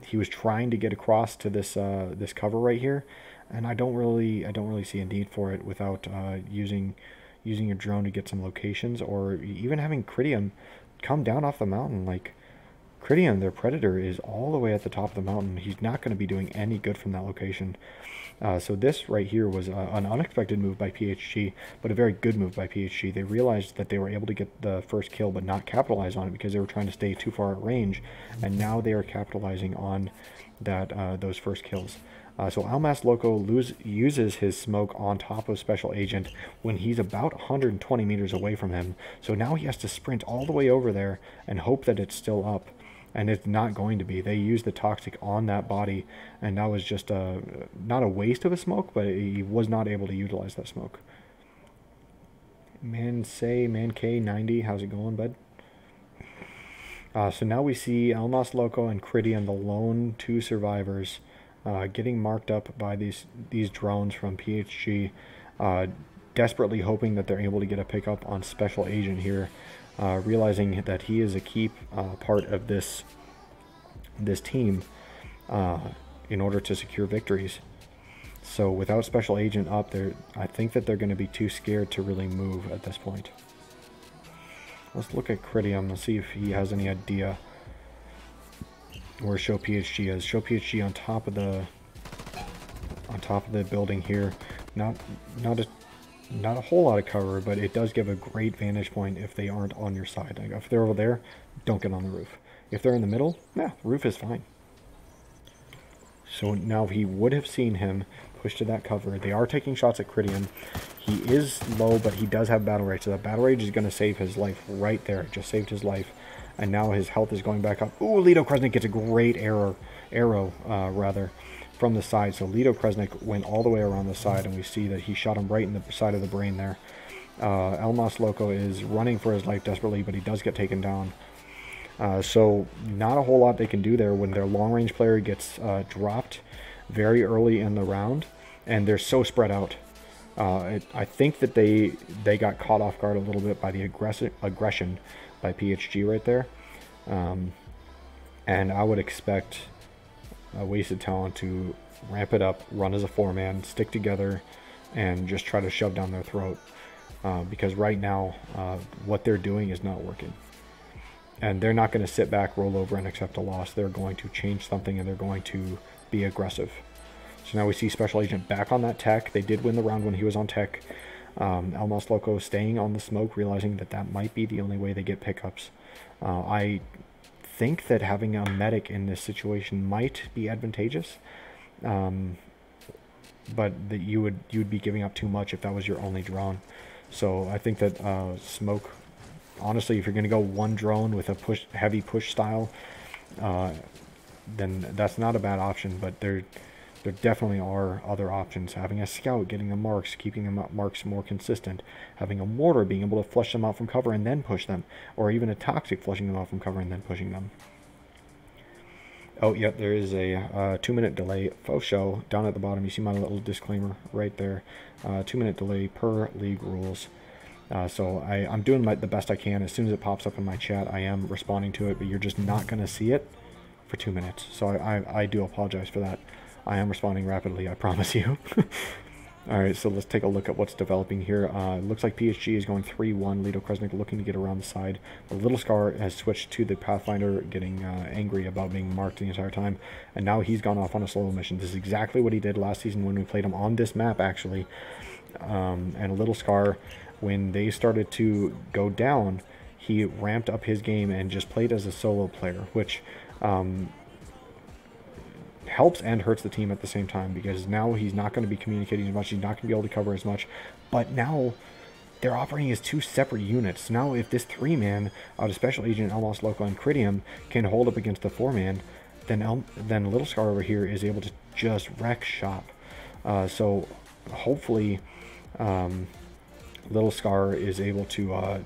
He was trying to get across to this this cover right here, and I don't really see a need for it without using your drone to get some locations, or even having Critium come down off the mountain. Like, Critium, their predator, is all the way at the top of the mountain. He's not going to be doing any good from that location. So this right here was an unexpected move by PHG, but a very good move by PHG. They realized that they were able to get the first kill but not capitalize on it because they were trying to stay too far at range, and now they are capitalizing on that those first kills. So Almas Loco uses his smoke on top of Special Agent when he's about 120 meters away from him. So now he has to sprint all the way over there and hope that it's still up. And it's not going to be. They used the toxic on that body, and that was just not a waste of a smoke, but he was not able to utilize that smoke. Man K90, how's it going, bud? So now we see Almas Loco and Critium, the lone two survivors, getting marked up by these drones from PHG, desperately hoping that they're able to get a pickup on Special Agent here. Realizing that he is a key part of this team in order to secure victories. So without Special Agent up there, I think that they're going to be too scared to really move at this point. Let's look at Critium and see if he has any idea where Show PSG is. Show PSG on top of the building here. Not a whole lot of cover, but it does give a great vantage point if they aren't on your side. Like, if they're over there, don't get on the roof. If they're in the middle, yeah, roof is fine. So now he would have seen him push to that cover. They are taking shots at Critium. He is low, but he does have Battle Rage, so that Battle Rage is going to save his life right there. It just saved his life, and now his health is going back up. Ooh, Lido Kresnik gets a great arrow, from the side. So Lido Kresnik went all the way around the side, and we see that he shot him right in the side of the brain there. Almas Loco is running for his life desperately, but he does get taken down. So not a whole lot they can do there when their long-range player gets dropped very early in the round, and they're so spread out. I think that they got caught off guard a little bit by the aggression by PHG right there. And I would expect Wasted Talent to ramp it up, run as a four-man, stick together, and just try to shove down their throat. Because right now, what they're doing is not working. And they're not going to sit back, roll over, and accept a loss. They're going to change something, and they're going to be aggressive. So now we see Special Agent back on that tech. They did win the round when he was on tech. Almas Loco staying on the smoke, realizing that that might be the only way they get pickups. I think that having a medic in this situation might be advantageous, but that you'd be giving up too much if that was your only drone. So I think that smoke, honestly, if you're going to go one drone with a heavy push style, then that's not a bad option. But there definitely are other options. Having a scout, getting the marks, keeping the marks more consistent. Having a mortar, being able to flush them out from cover and then push them. Or even a toxic, flushing them out from cover and then pushing them. Oh, yep, there is a 2-minute delay. Faux show. Down at the bottom, you see my little disclaimer right there. 2-minute delay per league rules. So I'm doing the best I can. As soon as it pops up in my chat, I am responding to it, but you're just not going to see it for 2 minutes. So I do apologize for that. I am responding rapidly, I promise you. Alright, so let's take a look at what's developing here. It looks like PHG is going 3-1. Lido Kresnik looking to get around the side. The Little Scar has switched to the Pathfinder, getting angry about being marked the entire time. And now he's gone off on a solo mission. This is exactly what he did last season when we played him on this map, actually. And Little Scar, when they started to go down, he ramped up his game and just played as a solo player, which helps and hurts the team at the same time, because now he's not going to be communicating as much, he's not going to be able to cover as much, but now they're operating as two separate units. Now if this 3-man out of Special Agent, Elmas, Loco, and Critium can hold up against the 4-man, then Little Scar over here is able to just wreck shop. So hopefully Little Scar is able to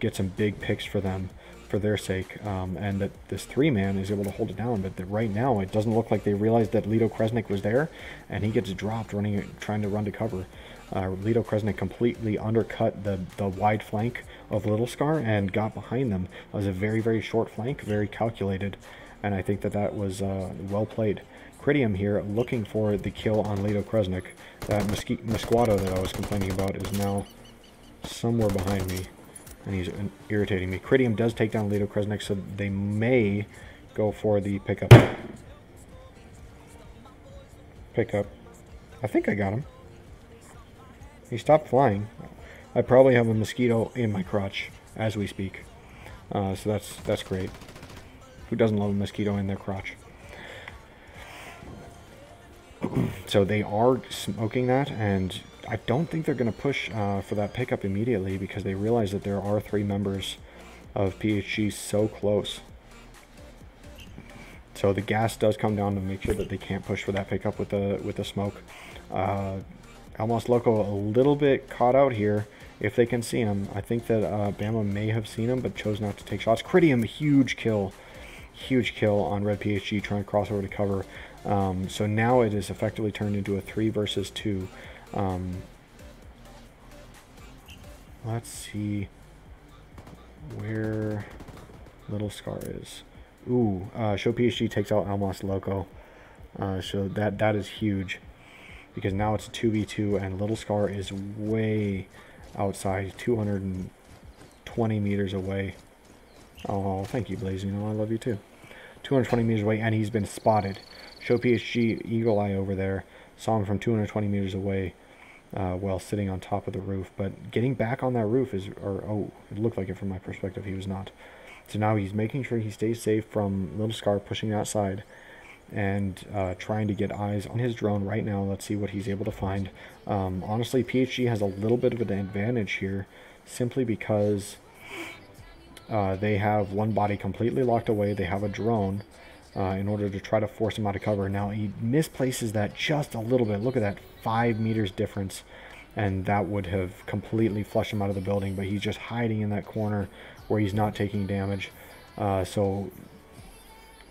get some big picks for them, for their sake, and that this 3-man is able to hold it down. But right now it doesn't look like they realized that Lido Kresnik was there, and he gets dropped trying to run to cover. Lido Kresnik completely undercut the wide flank of Little Scar and got behind them. It was a very, very short flank, very calculated, and I think that was well played. Critium here looking for the kill on Lido Kresnik. That Mosquito that I was complaining about is now somewhere behind me, and he's irritating me. Critium does take down Lido Kresnik, so they may go for the pickup. I think I got him. He stopped flying. I probably have a mosquito in my crotch as we speak. So that's great. Who doesn't love a mosquito in their crotch? So they are smoking that, and I don't think they're going to push for that pickup immediately, because they realize that there are 3 members of PHG so close. So the gas does come down to make sure that they can't push for that pickup with the smoke. Elmas Loco a little bit caught out here if they can see him. I think that Bama may have seen him but chose not to take shots. Critium, huge kill on Red PHG trying to cross over to cover. So now it is effectively turned into a 3 versus 2. Let's see where Little Scar is. Ooh, Show PSG takes out Elmas Loco. So that is huge, because now it's a 2v2 and Little Scar is way outside, 220 meters away. Oh, thank you, Blaze. You know I love you too. 220 meters away, and he's been spotted. Show PSG, Eagle Eye over there, saw him from 220 meters away while sitting on top of the roof. But getting back on that roof oh, it looked like it from my perspective. He was not. So now he's making sure he stays safe from Little Scar pushing outside, and trying to get eyes on his drone right now. Let's see what he's able to find. Honestly, PHG has a little bit of an advantage here, simply because they have one body completely locked away. They have a drone in order to try to force him out of cover. Now he misplaces that just a little bit. Look at that 5 meters difference, and that would have completely flushed him out of the building, but he's just hiding in that corner where he's not taking damage. So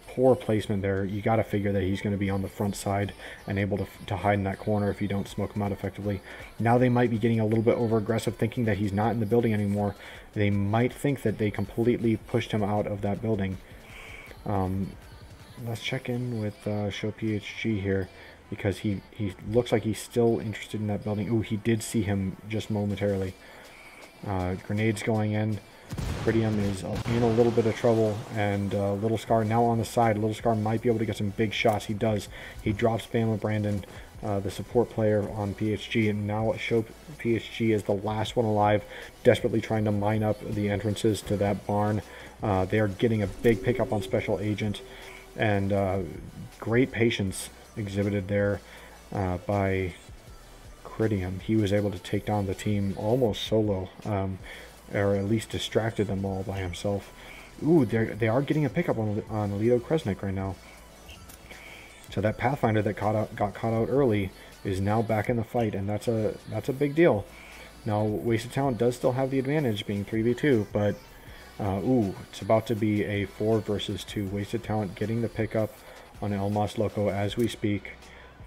poor placement there. You got to figure that he's going to be on the front side and able to hide in that corner if you don't smoke him out effectively. Now they might be getting a little bit over aggressive, thinking that he's not in the building anymore. They might think that they completely pushed him out of that building. Let's check in with Show PHG here, because he looks like he's still interested in that building. Ooh, he did see him just momentarily. Grenades going in. Critium is in a little bit of trouble, and Little Scar now on the side. Little Scar might be able to get some big shots. He does. He drops Bama Brandon, the support player on PHG, and now Show PHG is the last one alive, desperately trying to mine up the entrances to that barn. They are getting a big pickup on Special Agent, and great patience exhibited there by Critium. He was able to take down the team almost solo, or at least distracted them all by himself. Ooh, they are getting a pickup on Lido Kresnik right now. So that Pathfinder that got caught out early is now back in the fight, and that's a big deal. Now Wasted Talent does still have the advantage, being 3v2, but ooh, it's about to be a 4 versus 2. Wasted Talent getting the pickup on Elmas Loco as we speak.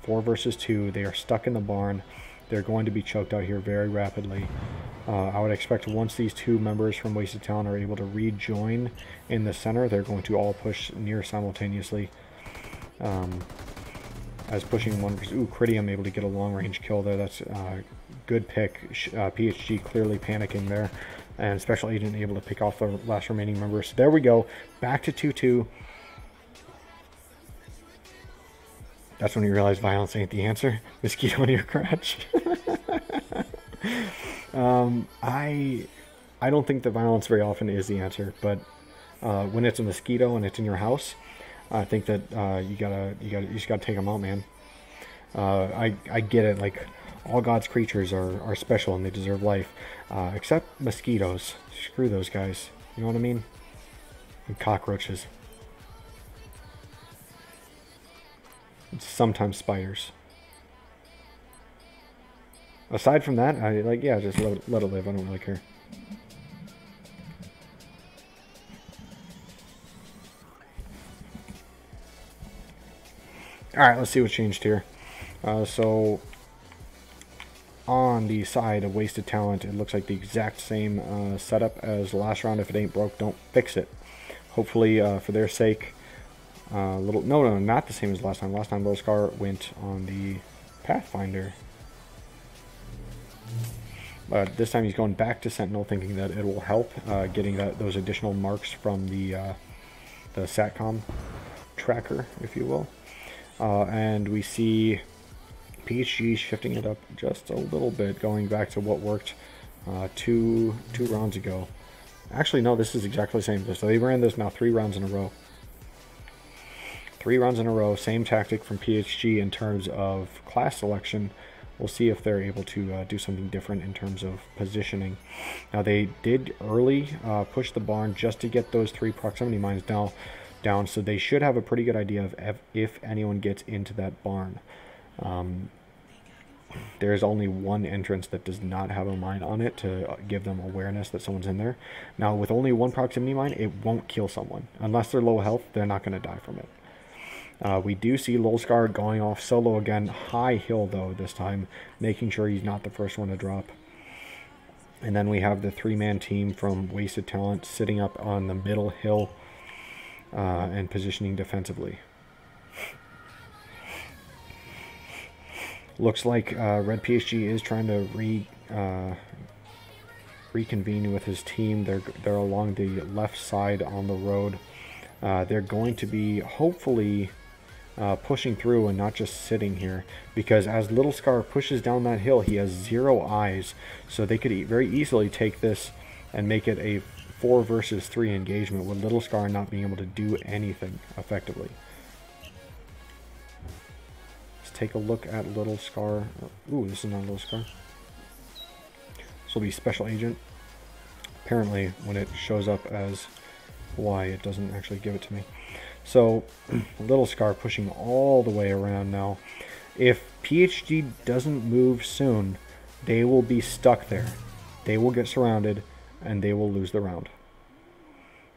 4 versus 2. They are stuck in the barn. They're going to be choked out here very rapidly. I would expect once these 2 members from Wasted Talent are able to rejoin in the center, they're going to all push near simultaneously. as pushing one. Ooh, Critium able to get a long-range kill there. That's good pick. PHG clearly panicking there. And Special Agent able to pick off the last remaining member. So there we go. Back to 2-2. That's when you realize violence ain't the answer. Mosquito in your crotch. I don't think that violence very often is the answer, but when it's a mosquito and it's in your house, I think that you just gotta take them out, man. I get it. Like, all God's creatures are special and they deserve life, except mosquitoes. Screw those guys. You know what I mean? And cockroaches. And sometimes spiders. Aside from that, yeah, just let it live. I don't really care. Alright, let's see what changed here. So, on the side of Wasted Talent, it looks like the exact same setup as last round. If it ain't broke, don't fix it. Hopefully, for their sake, no, not the same as last time. Last time, Little Scar went on the Pathfinder. But this time he's going back to Sentinel, thinking that it will help getting those additional marks from the SATCOM tracker, if you will. And we see PHG shifting it up just a little bit, going back to what worked two rounds ago. Actually, no, this is exactly the same. So they ran this now 3 rounds in a row. 3 rounds in a row, same tactic from PHG in terms of class selection. We'll see if they're able to do something different in terms of positioning. Now, they did early push the barn just to get those 3 proximity mines down, so they should have a pretty good idea of if anyone gets into that barn. There's only one entrance that does not have a mine on it to give them awareness that someone's in there. Now, with only 1 proximity mine, it won't kill someone. Unless they're low health, they're not going to die from it. We do see Lil Scar going off solo again. High hill, though, this time, making sure he's not the first one to drop. And then we have the 3-man team from Wasted Talent sitting up on the middle hill and positioning defensively. Looks like Red PSG is trying to reconvene with his team. They're along the left side on the road. They're going to be hopefully pushing through and not just sitting here, because as Little Scar pushes down that hill, he has 0 eyes, so they could very easily take this and make it a 4 versus 3 engagement with Little Scar not being able to do anything effectively. Let's take a look at Little Scar. Ooh, this is not Little Scar. This will be Special Agent. Apparently, when it shows up as Y, it doesn't actually give it to me. So, Little Scar pushing all the way around now. If PHG doesn't move soon, they will be stuck there. They will get surrounded, and they will lose the round.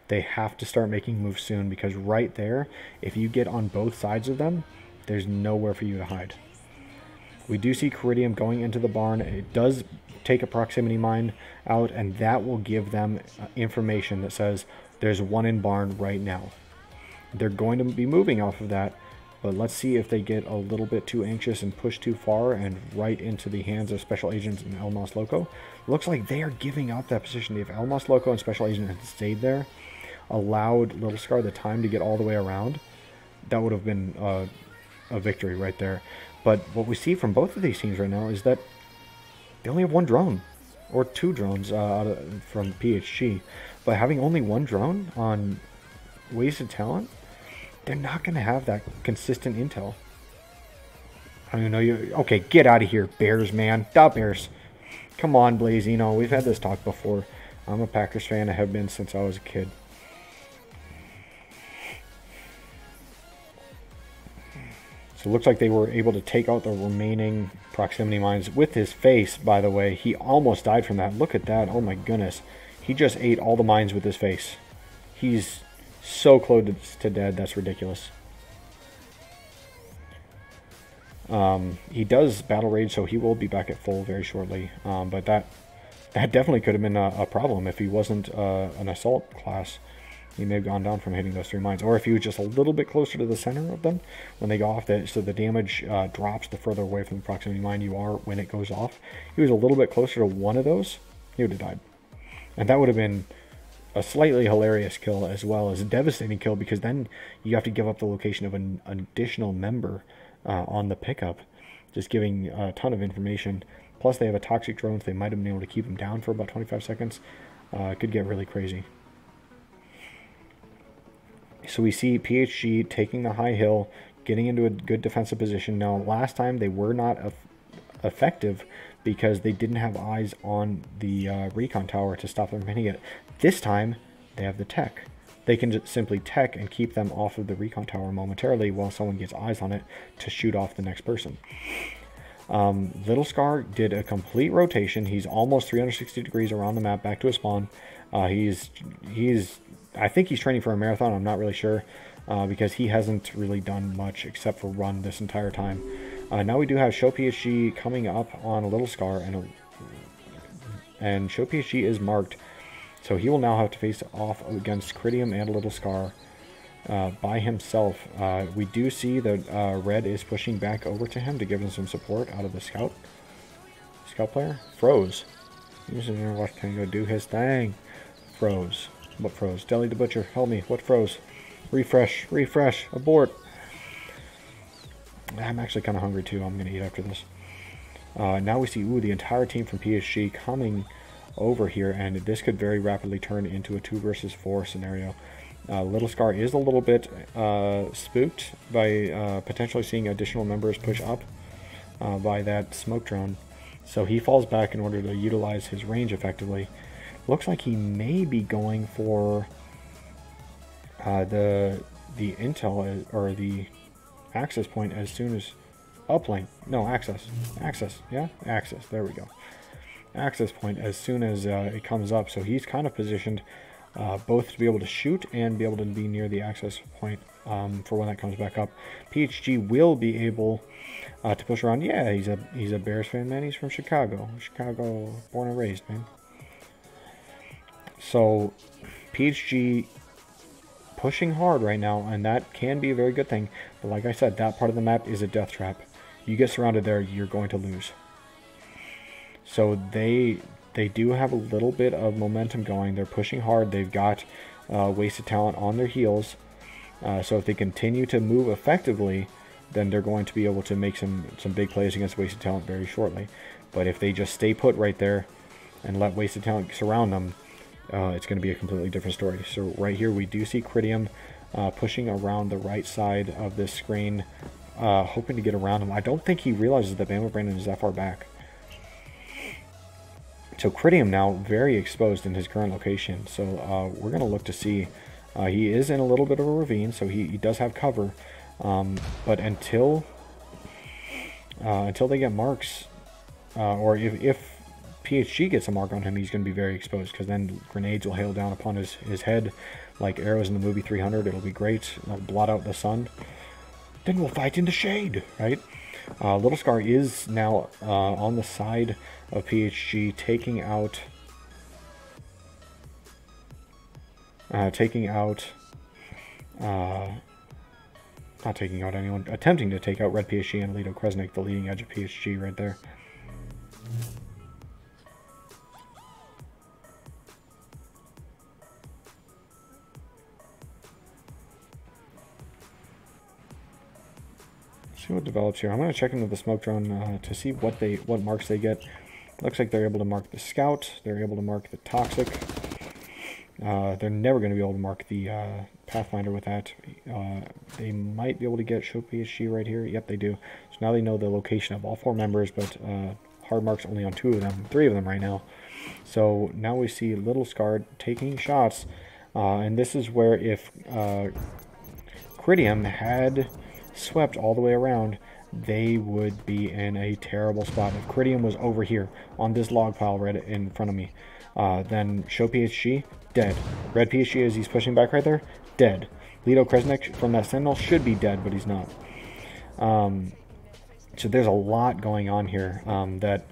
They have to start making moves soon, because right there, if you get on both sides of them, there's nowhere for you to hide. We do see Ceridium going into the barn. It does take a proximity mine out, and that will give them information that says there's one in barn right now. They're going to be moving off of that, but let's see if they get a little bit too anxious and push too far and right into the hands of Special Agents and El Mas Loco. Looks like they are giving up that position. If El Mas Loco and Special Agent had stayed there, allowed Little Scar the time to get all the way around, that would have been a victory right there. But what we see from both of these teams right now is that they only have 1 drone, or 2 drones from PHG. But having only 1 drone on Wasted Talent, they're not going to have that consistent intel. I don't even know you. Okay, get out of here, Bears, man. Da Bears. Come on, Blazino. We've had this talk before. I'm a Packers fan. I have been since I was a kid. So it looks like they were able to take out the remaining proximity mines with his face, by the way. He almost died from that. Look at that. Oh my goodness. He just ate all the mines with his face. He's so close to dead. That's ridiculous. He does battle rage, so he will be back at full very shortly. But that definitely could have been a problem if he wasn't an assault class. he may have gone down from hitting those 3 mines. Or if he was just a little bit closer to the center of them when they go off, so the damage drops the further away from the proximity mine you are when it goes off. He was a little bit closer to one of those, he would have died. And that would have been a slightly hilarious kill as well as a devastating kill, because then you have to give up the location of an additional member on the pickup, just giving a ton of information. Plus they have a toxic drone, so they might have been able to keep him down for about 25 seconds. It could get really crazy. So we see PHG taking the high hill, getting into a good defensive position. Now, last time they were not effective because they didn't have eyes on the recon tower to stop them from hitting it. This time, they have the tech. They can just simply tech and keep them off of the recon tower momentarily while someone gets eyes on it to shoot off the next person. Little Scar did a complete rotation. He's almost 360 degrees around the map back to his spawn. I think he's training for a marathon. I'm not really sure because he hasn't really done much except for run this entire time. Now we do have Show PHG coming up on a Little Scar, and Show PHG is marked, so he will now have to face off against Critium and a Little Scar by himself. We do see that Red is pushing back over to him to give him some support out of the scout player. Froze. He's in there watching him go do his thing. Froze. What froze? Deli the Butcher, help me. What froze? Refresh. Refresh. Abort. I'm actually kind of hungry too. I'm going to eat after this. Now we see, the entire team from PSG coming over here, and this could very rapidly turn into a 2 versus 4 scenario. Little Scar is a little bit spooked by potentially seeing additional members push up by that smoke drone. So he falls back in order to utilize his range effectively. Looks like he may be going for the intel or the access point as soon as uplink. No, access. Yeah, access. There we go. Access point as soon as it comes up. So he's kind of positioned both to be able to shoot and be able to be near the access point for when that comes back up. PHG will be able to push around. Yeah, he's a Bears fan, man. He's from Chicago. Chicago, born and raised, man. So PHG pushing hard right now, and that can be a very good thing. But like I said, that part of the map is a death trap. You get surrounded there, you're going to lose. So they do have a little bit of momentum going. They're pushing hard. They've got wasted talent on their heels. So if they continue to move effectively, then they're going to be able to make some big plays against wasted talent very shortly. But if they just stay put right there and let wasted talent surround them, it's going to be a completely different story. So right here we do see Critium pushing around the right side of this screen, hoping to get around him. I don't think he realizes that Bama Brandon is that far back. So Critium now very exposed in his current location. So we're going to look to see. He is in a little bit of a ravine, so he does have cover. But until they get marks, or if PHG gets a mark on him, he's going to be very exposed, because then grenades will hail down upon his head like arrows in the movie 300. It'll be great. It'll blot out the sun. Then we'll fight in the shade, right? Little Scar is now on the side of PHG, taking out not taking out anyone, attempting to take out Red PSG and Lido Kresnik, the leading edge of PSG right there. See what develops here. I'm going to check into the smoke drone to see what marks they get. Looks like they're able to mark the scout. They're able to mark the toxic. They're never going to be able to mark the Pathfinder with that. They might be able to get Show PSG right here. Yep, they do. So now they know the location of all 4 members, but hard marks only on 2 of them, 3 of them right now. So now we see Little Scar taking shots, and this is where if Critium had swept all the way around, they would be in a terrible spot. If Critium was over here on this log pile right in front of me, then Show PSG, dead. Red PSG, as he's pushing back right there, dead. Lido Kresnik from that Sentinel should be dead, but he's not. So there's a lot going on here that,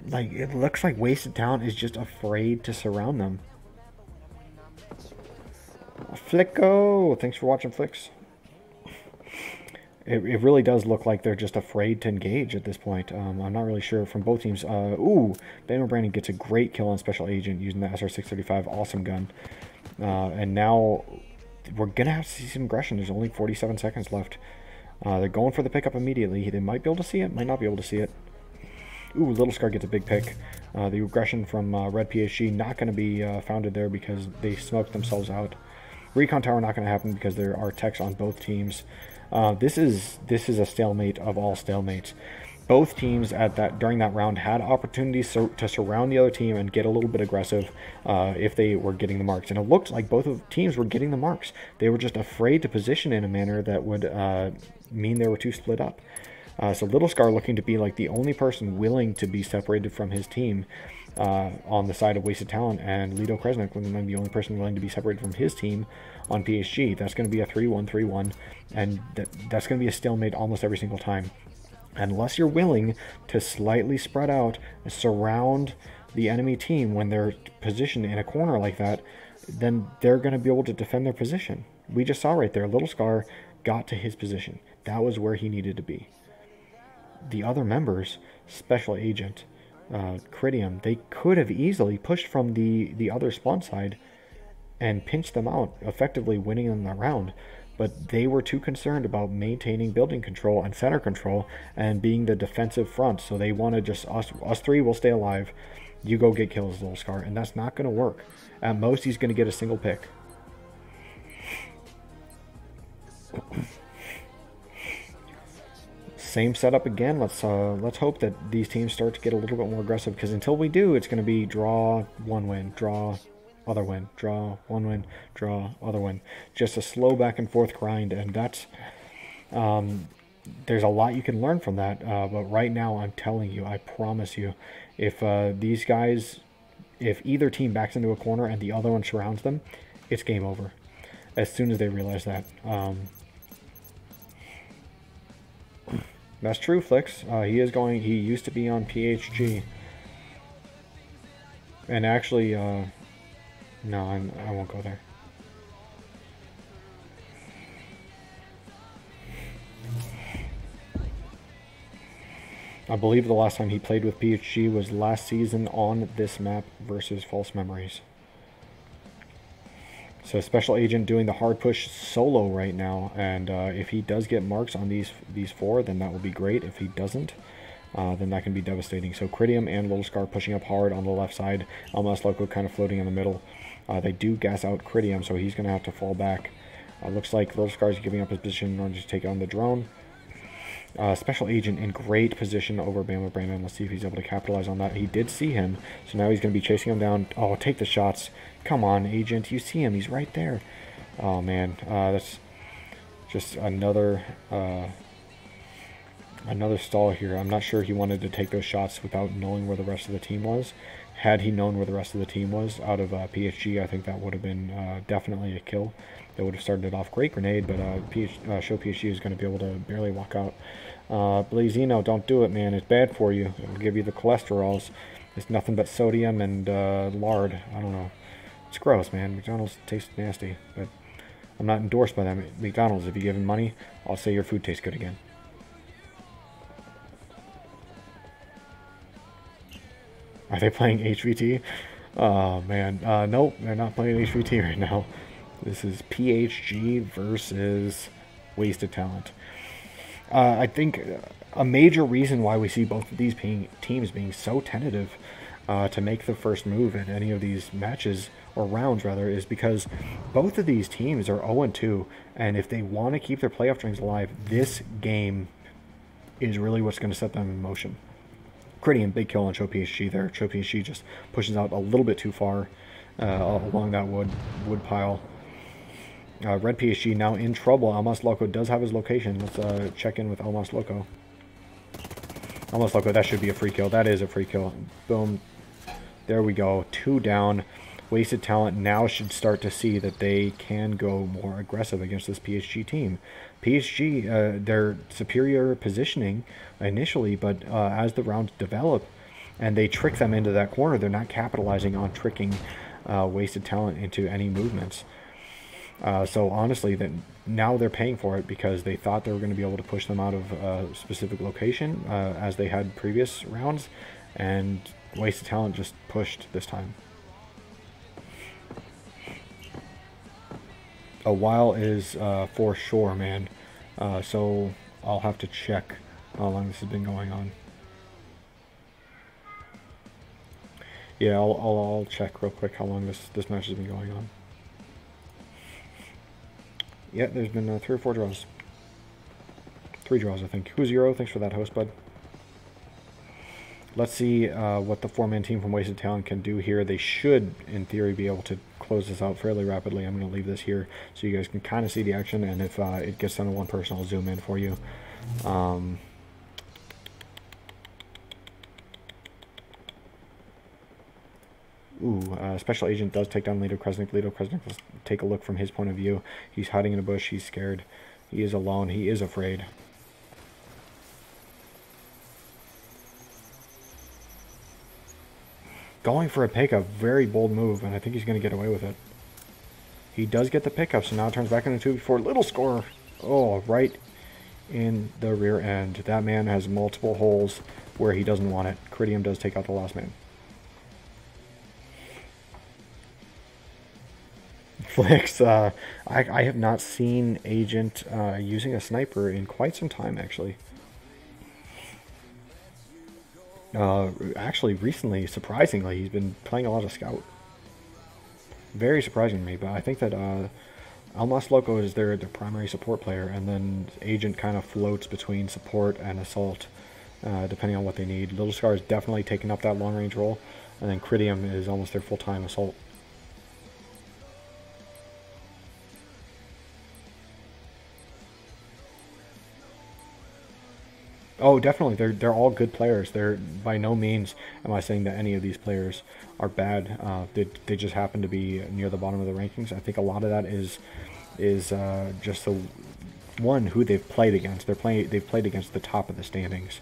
like, it looks like Wasted Talent is just afraid to surround them. Flicko! Thanks for watching, Flicks. It really does look like they're just afraid to engage at this point. I'm not really sure from both teams. Ooh, Bama Brandon gets a great kill on Special Agent using the SR635. Awesome gun. And now we're going to have to see some aggression. There's only 47 seconds left. They're going for the pickup immediately. They might be able to see it, might not be able to see it. Ooh, Little Scar gets a big pick. The aggression from Red PSG not going to be founded there because they smoked themselves out. Recon Tower not going to happen because there are techs on both teams. This is a stalemate of all stalemates. Both teams during that round had opportunities to surround the other team and get a little bit aggressive if they were getting the marks. And it looked like both of teams were getting the marks. They were just afraid to position in a manner that would mean they were too split up. So Little Scar looking to be like the only person willing to be separated from his team on the side of Wasted Talent, and Lido Kresnik looking like the only person willing to be separated from his team on PSG. That's going to be a 3-1, 3-1, and that's going to be a stalemate almost every single time. Unless you're willing to slightly spread out and surround the enemy team when they're positioned in a corner like that, then they're going to be able to defend their position. We just saw right there, Little Scar got to his position. That was where he needed to be. The other members, Special Agent, Critium, they could have easily pushed from the other spawn side and pinched them out, effectively winning them the round. But they were too concerned about maintaining building control and center control and being the defensive front. So they wanted just us three will stay alive. You go get kills, Little Scar. And that's not going to work. At most, he's going to get a single pick. Same setup again. Let's hope that these teams start to get a little bit more aggressive, because until we do, it's going to be draw, one win, draw, other win, draw, one win, draw, other win. Just a slow back and forth grind, and that's there's a lot you can learn from that. But right now, I'm telling you, I promise you, if these guys, if either team backs into a corner and the other one surrounds them, it's game over. As soon as they realize that. That's true, Flicks. He used to be on PHG. And actually, no, I won't go there. I believe the last time he played with PHG was last season on this map versus False Memories. So Special Agent doing the hard push solo right now, and if he does get marks on these four, then that will be great. If he doesn't, then that can be devastating. So Critium and Little Scar pushing up hard on the left side. Almost Loco kind of floating in the middle. They do gas out Critium, so he's going to have to fall back. Looks like Little Scar is giving up his position in order to take on the drone. Special Agent in great position over Bama Brandon. Let's see if he's able to capitalize on that. He did see him, so now he's going to be chasing him down. Oh, take the shots. Come on, Agent. You see him. He's right there. Oh, man. That's just another stall here. I'm not sure he wanted to take those shots without knowing where the rest of the team was. Had he known where the rest of the team was out of PHG, I think that would have been definitely a kill. That would have started it off. Great grenade, but Show PSG is going to be able to barely walk out. Blazino, don't do it, man. It's bad for you. It'll give you the cholesterols. It's nothing but sodium and lard. I don't know. It's gross, man. McDonald's tastes nasty, but I'm not endorsed by them. McDonald's, if you give them money, I'll say your food tastes good again. Are they playing HVT? Oh, man. Nope, they're not playing HVT right now. This is PHG versus Wasted Talent. I think a major reason why we see both of these teams being so tentative to make the first move in any of these matches, or rounds rather, is because both of these teams are 0-2, and if they want to keep their playoff dreams alive, this game is really what's going to set them in motion. Critium, big kill on Show PSG there. Show PSG just pushes out a little bit too far along that wood pile. Red PSG now in trouble. Almost Loco does have his location. Let's check in with Almost Loco. Almost Loco, that should be a free kill. That is a free kill. Boom. There we go. 2 down. Wasted Talent now should start to see that they can go more aggressive against this PSG team. PSG, their superior positioning initially, but as the rounds develop and they trick them into that corner, they're not capitalizing on tricking Wasted Talent into any movements. So honestly, that now they're paying for it because they thought they were going to be able to push them out of a specific location as they had previous rounds, and Wasted Talent just pushed this time. A while is for sure, man. So I'll have to check how long this has been going on. Yeah, I'll check real quick how long this match has been going on. Yeah, there's been 3 or 4 draws. 3 draws, I think. Who's Euro? Thanks for that, host, bud. Let's see what the 4-man team from Wasted Talent can do here. They should, in theory, be able to close this out fairly rapidly. I'm going to leave this here so you guys can kind of see the action, and if it gets down to one person, I'll zoom in for you. Special Agent does take down Lido Kresnik. Lido Kresnik, let's take a look from his point of view. He's hiding in a bush. He's scared. He is alone. He is afraid. Going for a pickup, very bold move, and I think he's going to get away with it. He does get the pickup, so now it turns back into 2v4. Little score. Oh, right in the rear end. That man has multiple holes where he doesn't want it. Critium does take out the last man. Flix, I have not seen Agent using a sniper in quite some time, actually. Actually, recently, surprisingly, he's been playing a lot of Scout. Very surprising to me, but I think that Almas Loco is their primary support player, and then Agent kind of floats between support and assault, depending on what they need. Little Scar is definitely taking up that long-range role, and then Critium is almost their full-time assault. Oh, definitely. They're all good players. They're by no means am I saying that any of these players are bad. They just happen to be near the bottom of the rankings. I think a lot of that is just the one who they've played against. They've played against the top of the standings,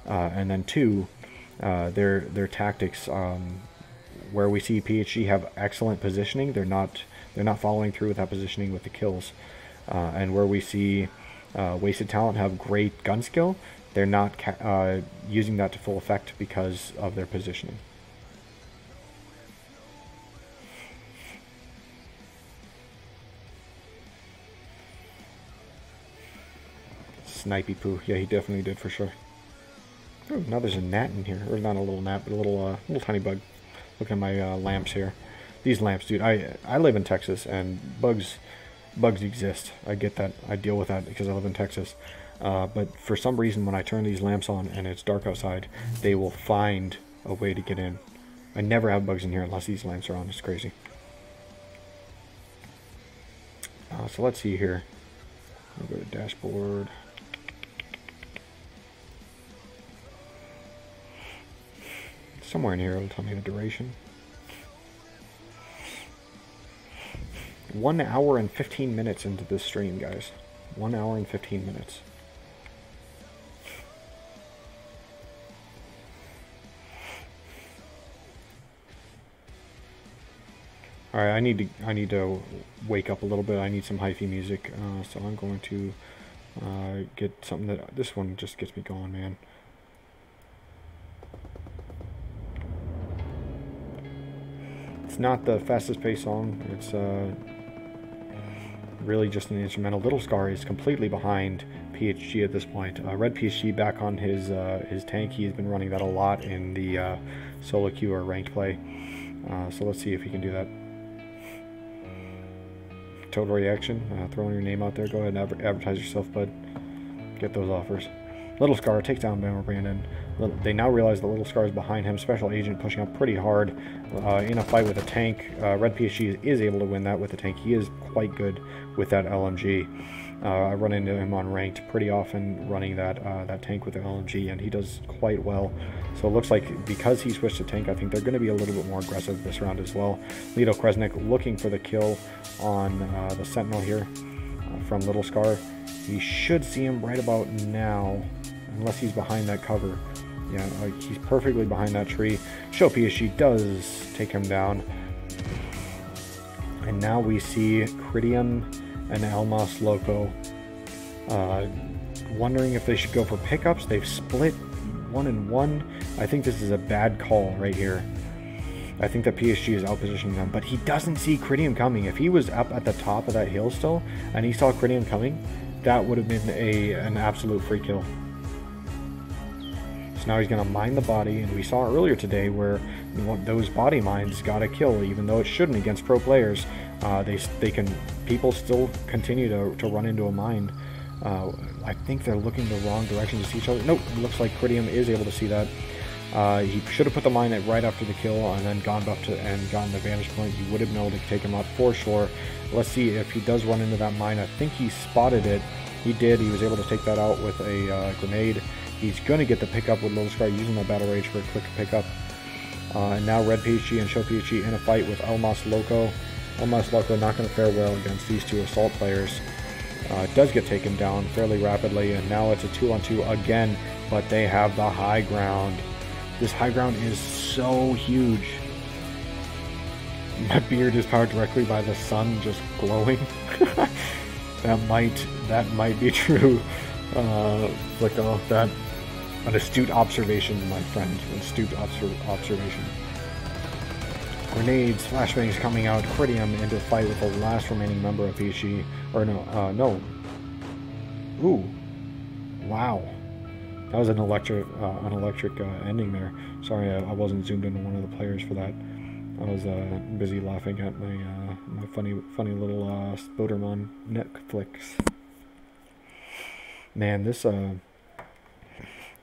and then 2, their tactics. Where we see PHG have excellent positioning, they're not following through with that positioning with the kills, and where we see Wasted Talent have great gun skill, they're not using that to full effect because of their positioning. Snipey poo. Yeah, he definitely did for sure. Oh, now there's a gnat in here. Or not a little gnat, but a little tiny bug. Look at my lamps here. These lamps, dude. I live in Texas, and bugs exist. I get that. I deal with that because I live in Texas. But for some reason, when I turn these lamps on and it's dark outside, they will find a way to get in. I never have bugs in here unless these lamps are on. It's crazy. So let's see here. I'll go to dashboard. Somewhere in here it'll tell me the duration. 1 hour and 15 minutes into this stream, guys. 1 hour and 15 minutes. All right, I need to wake up a little bit. I need some hyphy music, so I'm going to get something that this one just gets me going, man. It's not the fastest paced song. It's really just an instrumental. Little Scar is completely behind PHG at this point. Red PHG back on his tank. He's been running that a lot in the solo queue or ranked play. So let's see if he can do that. Total reaction. Throwing your name out there. Go ahead and advertise yourself, bud. Get those offers. Little Scar takes down Bammer Brandon. They now realize the Little Scar is behind him. Special Agent pushing up pretty hard in a fight with a tank. Red PSG is able to win that with the tank. He is quite good with that LMG. I run into him on ranked pretty often running that tank with the LMG, and he does quite well. So it looks like because he switched to tank, I think they're going to be a little bit more aggressive this round as well. Lido Kresnik looking for the kill on the Sentinel here from Little Scar. He should see him right about now, unless he's behind that cover. Yeah, he's perfectly behind that tree. Show PSG does take him down. And now we see Critium and Elmas Loco wondering if they should go for pickups. They've split 1 and 1. I think this is a bad call right here. I think that PSG is outpositioning them, but he doesn't see Critium coming. If he was up at the top of that hill still, and he saw Critium coming, that would have been an absolute free kill. So now he's going to mine the body, and we saw earlier today where those body mines got a kill, even though it shouldn't against pro players. People still continue to run into a mine. I think they're looking the wrong direction to see each other. Nope, it looks like Critium is able to see that. He should have put the mine right after the kill and then gone up to and gotten the vantage point. He would have been able to take him out for sure. Let's see if he does run into that mine. I think he spotted it. He did. He was able to take that out with a grenade. He's going to get the pickup with Little Scar using that Battle Rage for a quick pickup. And now Red PSG and Show PSG in a fight with Elmas Loco. Elmas Loco not going to fare well against these two assault players. Does get taken down fairly rapidly, and now it's a 2-on-2 again, but they have the high ground. This high ground is so huge. My beard is powered directly by the sun just glowing. that might be true. Flicko, that an astute observation, my friend. Astute observation. Grenades, flashbangs coming out. Critium into a fight with the last remaining member of PSG. Or no. Ooh. Wow. That was an electric ending there. Sorry, I wasn't zoomed into one of the players for that. I was busy laughing at my funny little Spoderman Netflix. Man, this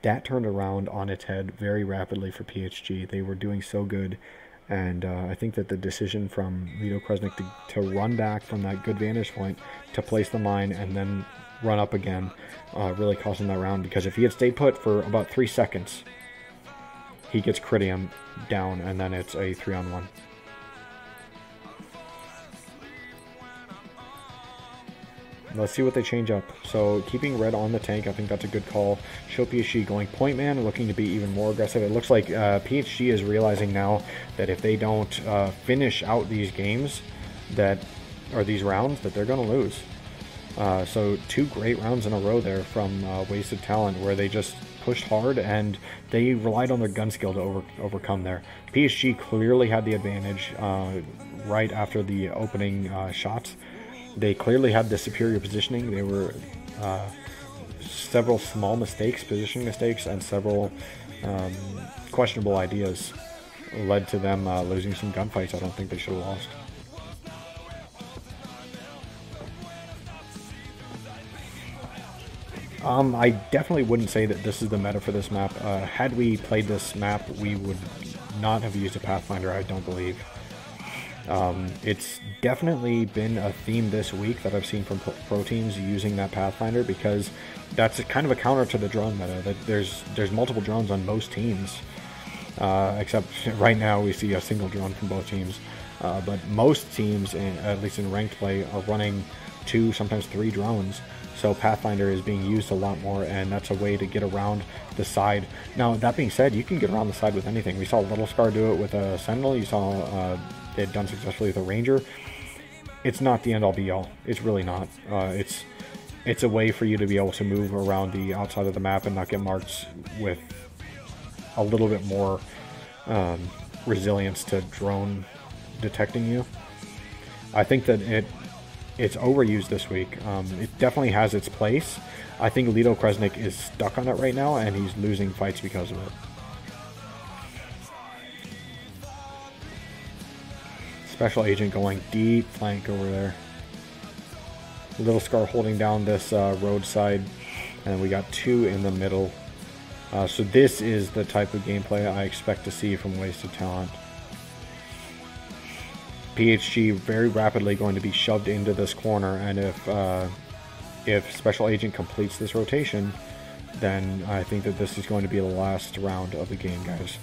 that turned around on its head very rapidly for PSG. They were doing so good. And I think that the decision from Lido Kresnik to run back from that good vantage point to place the mine and then run up again really cost him that round, because if he had stayed put for about 3 seconds, he gets Critium down, and then it's a 3-on-1. Let's see what they change up. So keeping red on the tank, I think that's a good call. Show PSG going point man, looking to be even more aggressive. It looks like PSG is realizing now that if they don't finish out these games, these rounds, that they're going to lose. So 2 great rounds in a row there from Wasted Talent, where they just pushed hard and they relied on their gun skill to overcome there. PSG clearly had the advantage right after the opening shots. They clearly had the superior positioning. They were several small mistakes, positioning mistakes, and several questionable ideas led to them losing some gunfights I don't think they should have lost. I definitely wouldn't say that this is the meta for this map. Had we played this map, we would not have used a Pathfinder, I don't believe. It's definitely been a theme this week that I've seen from pro teams using that Pathfinder, because that's kind of a counter to the drone meta. That there's multiple drones on most teams, except right now we see a single drone from both teams. But most teams, at least in ranked play, are running 2, sometimes 3 drones. So Pathfinder is being used a lot more, and that's a way to get around the side. Now, that being said, you can get around the side with anything. We saw Little Scar do it with a Sentinel. You saw it done successfully with a Ranger. It's not the end-all be-all. It's really not. It's a way for you to be able to move around the outside of the map and not get marked with a little bit more resilience to drone detecting you. I think that it's overused this week. It definitely has its place. I think Lido Kresnik is stuck on it right now, and he's losing fights because of it. Special Agent going deep flank over there. Little Scar holding down this roadside, and we got 2 in the middle. So this is the type of gameplay I expect to see from Wasted Talent. PSG very rapidly going to be shoved into this corner, and if Special Agent completes this rotation, then I think that this is going to be the last round of the game, guys.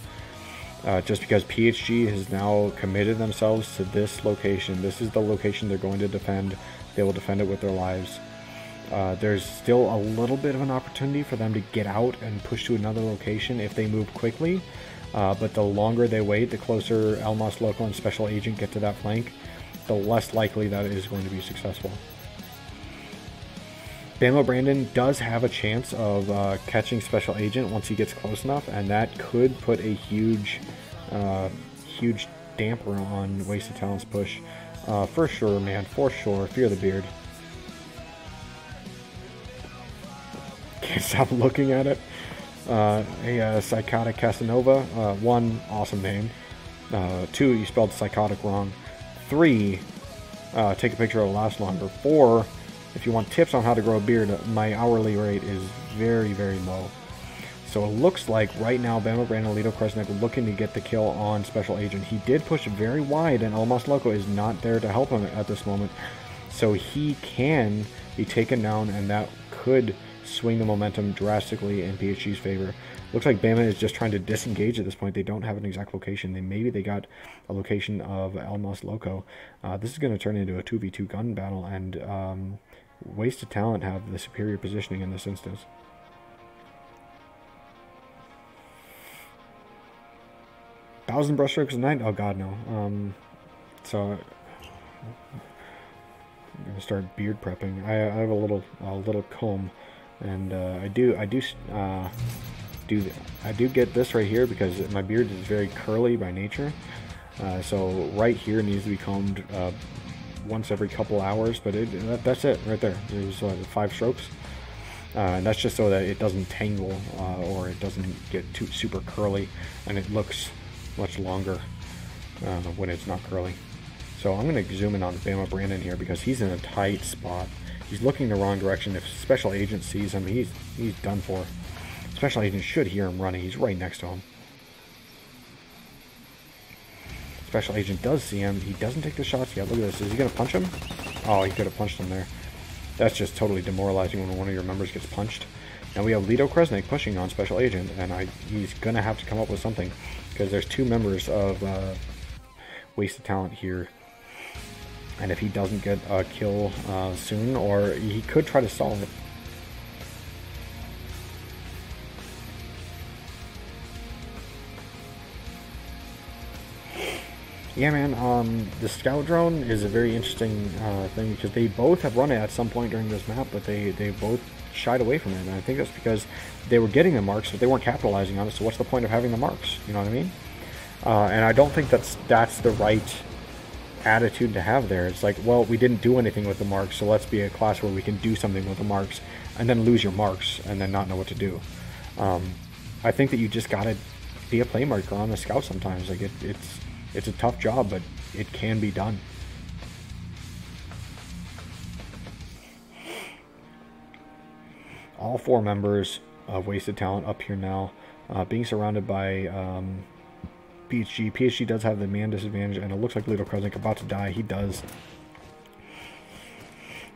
Just because PSG has now committed themselves to this location. This is the location they're going to defend. They will defend it with their lives. There's still a little bit of an opportunity for them to get out and push to another location if they move quickly. But the longer they wait, the closer Elmas Loco and Special Agent get to that flank. the less likely that it is going to be successful. Bama Brandon does have a chance of catching Special Agent once he gets close enough, and that could put a huge damper on Wasted Talent's push. For sure, man, for sure. Fear the Beard. Can't stop looking at it. A Psychotic Casanova. 1, awesome name. 2, you spelled psychotic wrong. 3, take a picture, it'll last longer. 4, if you want tips on how to grow a beard, my hourly rate is very, very low. So it looks like right now Bama Brandon Alito Kresnik looking to get the kill on Special Agent. He did push very wide, and El Mas Loco is not there to help him at this moment. So he can be taken down, and that could swing the momentum drastically in PHG's favor. Looks like Bama is just trying to disengage at this point. They don't have an exact location. Maybe they got a location of El Mas Loco. This is going to turn into a 2v2 gun battle, and Wasted Talent have the superior positioning in this instance. Thousand brushstrokes a night? Oh god, no. So I'm gonna start beard prepping. I have a little comb, and I do get this right here because my beard is very curly by nature. So right here needs to be combed once every couple hours, but that's it right there. There's 5 strokes. And that's just so that it doesn't tangle or it doesn't get too super curly, and it looks much longer when it's not curly. So I'm going to zoom in on Bama Brandon here because he's in a tight spot. He's looking the wrong direction. If Special Agent sees him, he's done for. Special Agent should hear him running. He's right next to him. Special Agent does see him. He doesn't take the shots yet. Look at this. Is he going to punch him? Oh, he could have punched him there. That's just totally demoralizing when one of your members gets punched. Now we have Alito Kresnik pushing on Special Agent, and he's going to have to come up with something because there's 2 members of Wasted Talent here. And if he doesn't get a kill soon, or he could try to stall it. Yeah, man, the scout drone is a very interesting thing because they both have run it at some point during this map, but they both shied away from it. And I think that's because they were getting the marks, but they weren't capitalizing on it, so what's the point of having the marks? You know what I mean? And I don't think that's the right attitude to have there. It's like, well, we didn't do anything with the marks, so let's be a class where we can do something with the marks, and then lose your marks, and then not know what to do. I think that you just gotta be a playmaker on the scout sometimes. Like it's a tough job, but it can be done. All 4 members of Wasted Talent up here now, being surrounded by PHG. PHG does have the man disadvantage, and it looks like Alito Kresnik about to die. He does.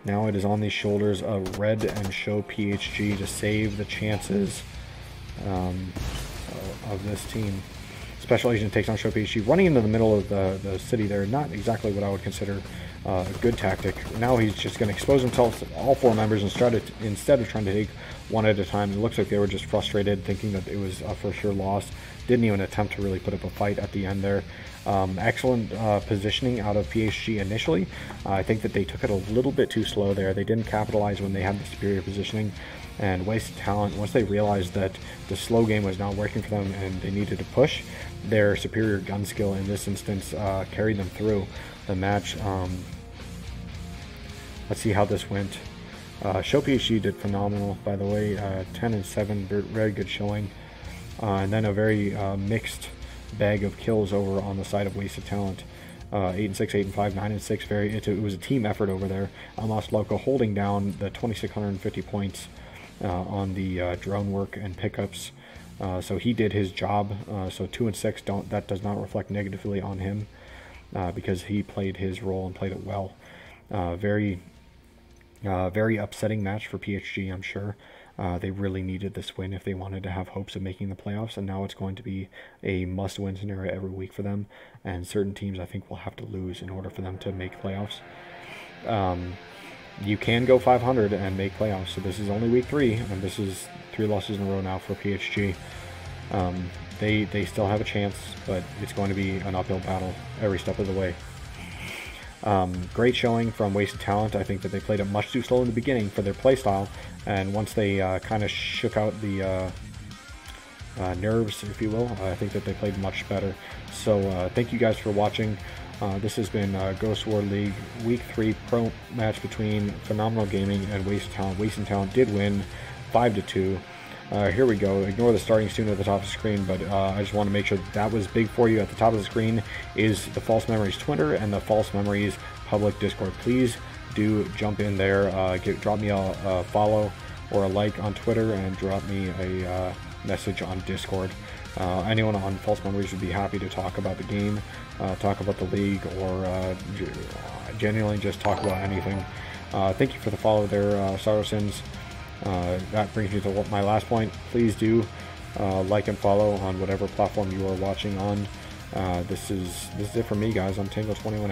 Now it is on the shoulders of Red and Show PHG to save the chances of this team. Special Agent takes on Show PHG, running into the middle of the city there. Not exactly what I would consider a good tactic. Now he's just going to expose himself to all 4 members instead of trying to take one at a time. It looks like they were just frustrated, thinking that it was a for sure loss. Didn't even attempt to really put up a fight at the end there. Excellent positioning out of PHG initially. I think that they took it a little bit too slow there. They didn't capitalize when they had the superior positioning. And Wasted Talent, once they realized that the slow game was not working for them and they needed to push, their superior gun skill in this instance carried them through the match. Let's see how this went. Show PHG did phenomenal, by the way. 10 and 7, very good showing. And then a very mixed bag of kills over on the side of Wasted Talent. 8 and 6, 8 and 5, 9 and 6. It was a team effort over there. El Mas Loco holding down the 2,650 points on the drone work and pickups. So he did his job. So 2 and 6 that does not reflect negatively on him because he played his role and played it well. Very upsetting match for PHG, I'm sure. They really needed this win if they wanted to have hopes of making the playoffs, and now it's going to be a must-win scenario every week for them, and certain teams I think will have to lose in order for them to make playoffs. You can go 500 and make playoffs, so this is only week 3, and this is 3 losses in a row now for PHG. They still have a chance, but it's going to be an uphill battle every step of the way. Great showing from Wasted Talent. I think that they played it much too slow in the beginning for their playstyle, and once they kind of shook out the nerves, if you will, I think that they played much better. So thank you guys for watching. This has been Ghost War League Week 3 pro match between Phenomenal Gaming and Wasted Talent. Wasted Talent did win 5-2. Here we go. Ignore the starting soon at the top of the screen, but I just want to make sure that was big for you. At the top of the screen is the False Memories Twitter and the False Memories public Discord. Please do jump in there. Drop me a follow or a like on Twitter, and drop me a message on Discord. Anyone on False Memories would be happy to talk about the game, talk about the league, or genuinely just talk about anything. Thank you for the follow there, Saracens. That brings me to my last point. Please do like and follow on whatever platform you are watching on. This is it for me, guys. I'm Tango21.